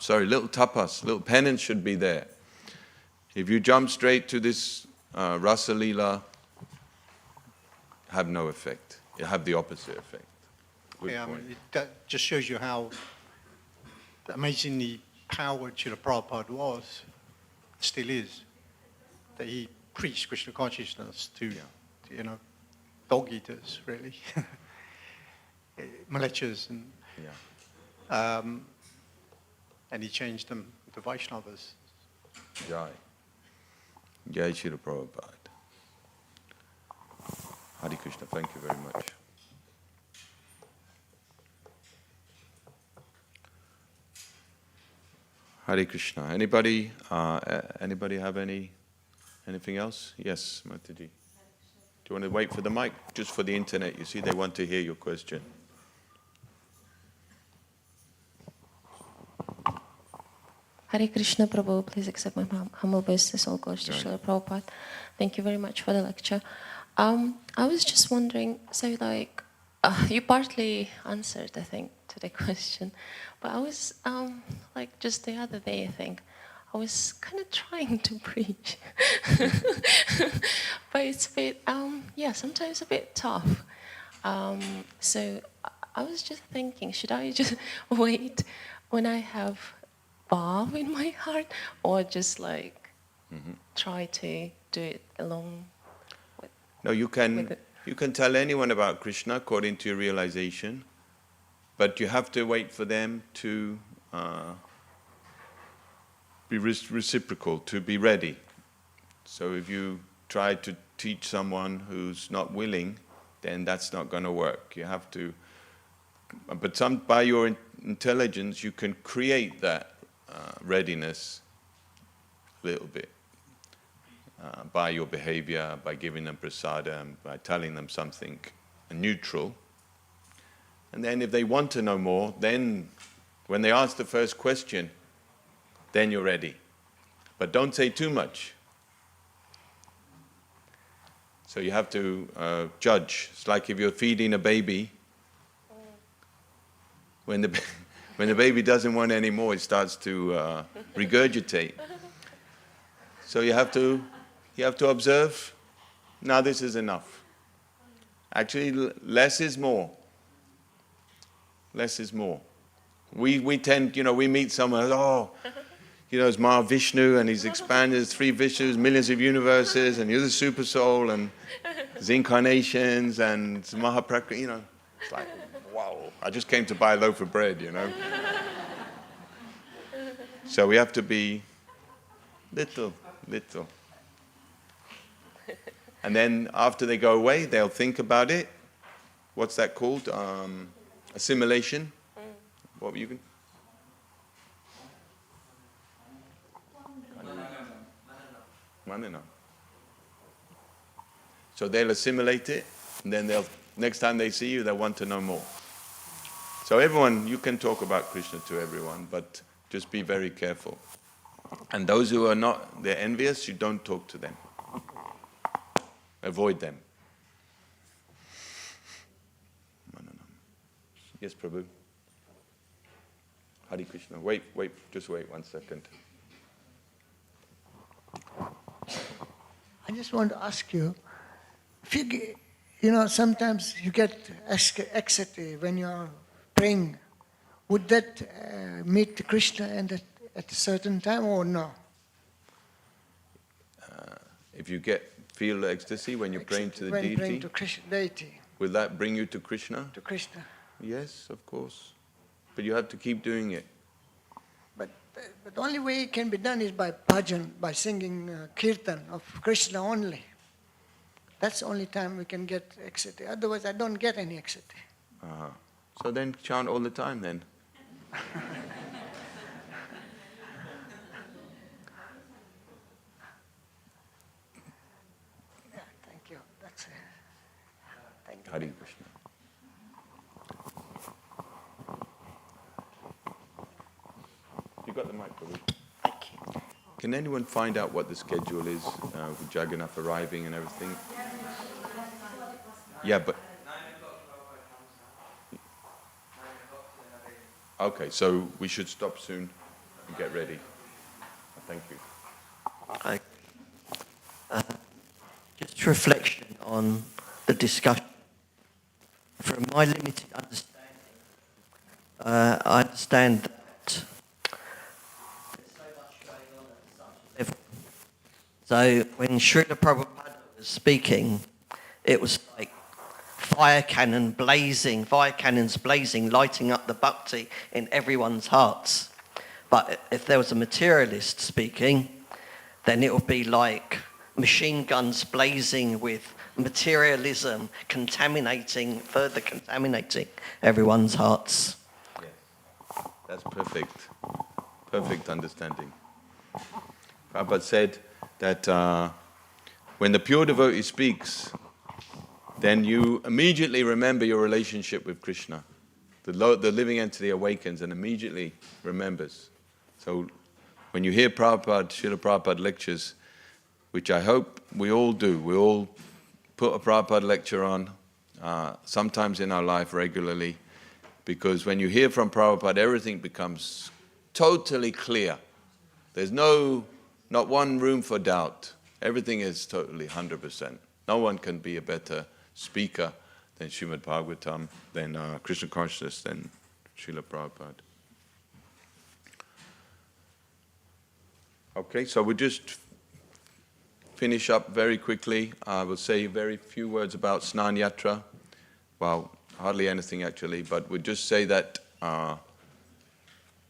S1: little tapas, little penance should be there. If you jump straight to this Rasa Leela, have no effect. You have the opposite effect. Good point.
S9: That just shows you how amazingly powered Srila Prabhupada was, still is. That he preached Krishna consciousness to, dog eaters, really. Malechas and he changed them to Vaishnavas.
S1: Jai. Jai Srila Prabhupada. Hare Krishna, thank you very much. Hare Krishna. Anybody have any Anything else? Yes, Mataji. Do you want to wait for the mic? Just for the internet, you see, they want to hear your question.
S10: Hare Krishna Prabhu, please accept my humble obeisance. All goes to Srila Prabhupada. Thank you very much for the lecture. I was just wondering, so like, you partly answered, I think, to the question, but I was, like, just the other day, I think, I was kind of trying to preach, but it's a bit, yeah, sometimes a bit tough. So I was just thinking, should I just wait when I have Bhav in my heart, or just like try to do it along with?
S1: No, you can tell anyone about Krishna according to your realization, but you have to wait for them to be reciprocal, to be ready. So if you try to teach someone who's not willing, then that's not going to work. You have to, but by your intelligence, you can create that readiness a little bit by your behavior, by giving them prasadam, by telling them something neutral. And then if they want to know more, then when they ask the first question, then you're ready. But don't say too much. So you have to judge. It's like if you're feeding a baby, when the baby doesn't want any more, it starts to regurgitate. So you have to observe. Now this is enough. Actually, less is more. Less is more. We tend, we meet someone, it's Mahavishnu, and he's expanded, there's 3 Vishnus, millions of universes, and you're the super soul, and there's incarnations, and it's Mahaprakrit, it's like, wow, I just came to buy a loaf of bread, So we have to be little. And then after they go away, they'll think about it. What's that called? Assimilation. What were you going? Manana. So they'll assimilate it, and then next time they see you, they'll want to know more. So everyone, you can talk about Krishna to everyone, but just be very careful. And those who are not, they're envious, you don't talk to them. Avoid them. Yes, Prabhu. Hare Krishna. Wait, just wait 1 second.
S11: I just want to ask you, if sometimes you get anxiety when you're praying. Would that meet Krishna at a certain time or no?
S1: If you feel ecstasy when you're praying to the deity,
S11: praying to Krishna, deity,
S1: will that bring you to Krishna?
S11: To Krishna.
S1: Yes, of course. But you have to keep doing it.
S11: But the only way it can be done is by bhajan, by singing Kirtan of Krishna only. That's the only time we can get anxiety. Otherwise, I don't get any anxiety.
S1: So then chant all the time then.
S11: Yeah, thank you. That's it. Thank you.
S1: Hare Krishna. You got the mic, Prabhu.
S11: Thank you.
S1: Can anyone find out what the schedule is with Jagannath arriving and everything? Yeah, but... Okay, so we should stop soon and get ready. Thank you.
S2: Hi. Just reflection on the discussion. From my limited understanding, I understand that there's so much going on at such a level. So when Srila Prabhupada was speaking, it was like fire cannons blazing, lighting up the bhakti in everyone's hearts. But if there was a materialist speaking, then it would be like machine guns blazing with materialism, further contaminating everyone's hearts.
S1: Yes, that's perfect. Perfect understanding. Prabhupada said that when the pure devotee speaks, then you immediately remember your relationship with Krishna. The living entity awakens and immediately remembers. So when you hear Prabhupada, Srila Prabhupada lectures, which I hope we all do, we all put a Prabhupada lecture on, sometimes in our life regularly, because when you hear from Prabhupada, everything becomes totally clear. There's not one room for doubt. Everything is totally 100%. No one can be a better speaker than Srimad Bhagavatam, than Krishna consciousness, than Srila Prabhupada. Okay, so we'll just finish up very quickly. I will say very few words about Snan Yatra. Well, hardly anything actually, but we'll just say that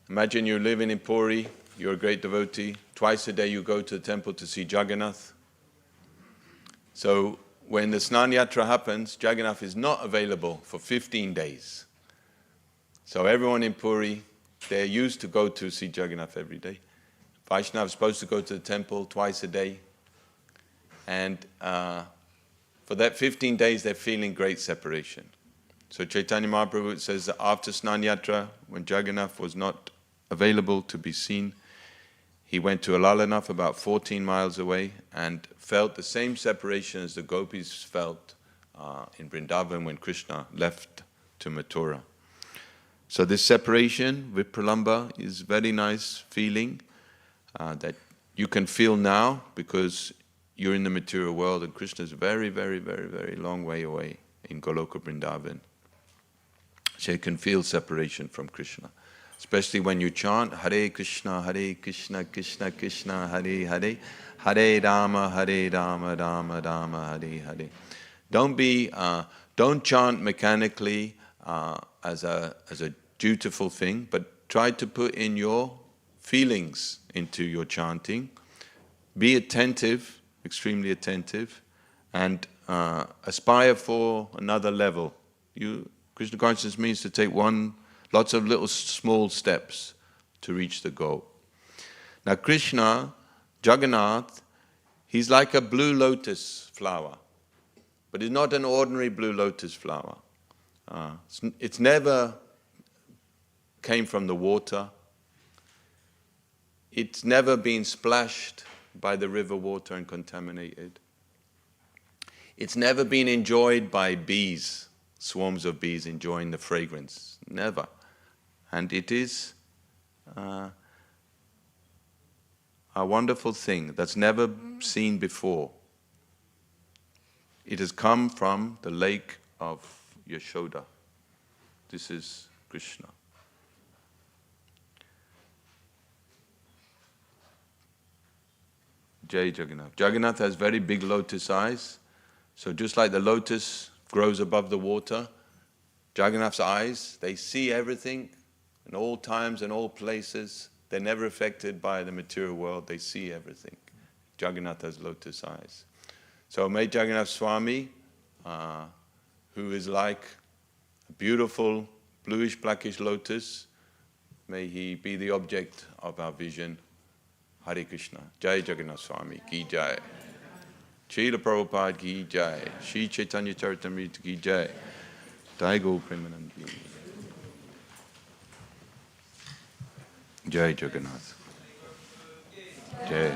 S1: imagine you're living in Puri, you're a great devotee. Twice a day you go to the temple to see Jagannath. So when the Snan Yatra happens, Jagannath is not available for 15 days. So everyone in Puri, they're used to go to see Jagannath every day. Vaishnava is supposed to go to the temple twice a day. And for that 15 days, they're feeling great separation. So Chaitanya Mahaprabhu says that after Snan Yatra, when Jagannath was not available to be seen, he went to Alalanath, about 14 miles away, and felt the same separation as the gopis felt in Vrindavan when Krishna left to Mathura. So this separation with Pralamba is a very nice feeling that you can feel now because you're in the material world and Krishna is very, very, very, very long way away in Goloka Vrindavan. So you can feel separation from Krishna. Especially when you chant Hare Krishna, Krishna Krishna, Hare Hare, Hare Rama, Rama Rama, Hare Hare. Don't chant mechanically as a dutiful thing, but try to put in your feelings into your chanting. Be attentive, extremely attentive, and aspire for another level. Krishna consciousness means to take lots of little small steps to reach the goal. Now Krishna, Juggernaut, he's like a blue lotus flower, but it's not an ordinary blue lotus flower. It's never came from the water. It's never been splashed by the river water and contaminated. It's never been enjoyed by bees, swarms of bees enjoying the fragrance. Never. And it is a wonderful thing that's never seen before. It has come from the lake of Yashoda. This is Krishna. Jai Jagannath. Jagannath has very big lotus eyes. So just like the lotus grows above the water, Jagannath's eyes, they see everything in all times and all places. They're never affected by the material world. They see everything. Jagannath has lotus eyes. So may Jagannath Swami, who is like a beautiful bluish blackish lotus, may he be the object of our vision. Hare Krishna. Jai Jagannath Swami ki jai. Srila Prabhupada ki jai. Shri Chaitanya Charitamrita ki jai. Jai Go Premanandi. Jai Jagannath. Jai.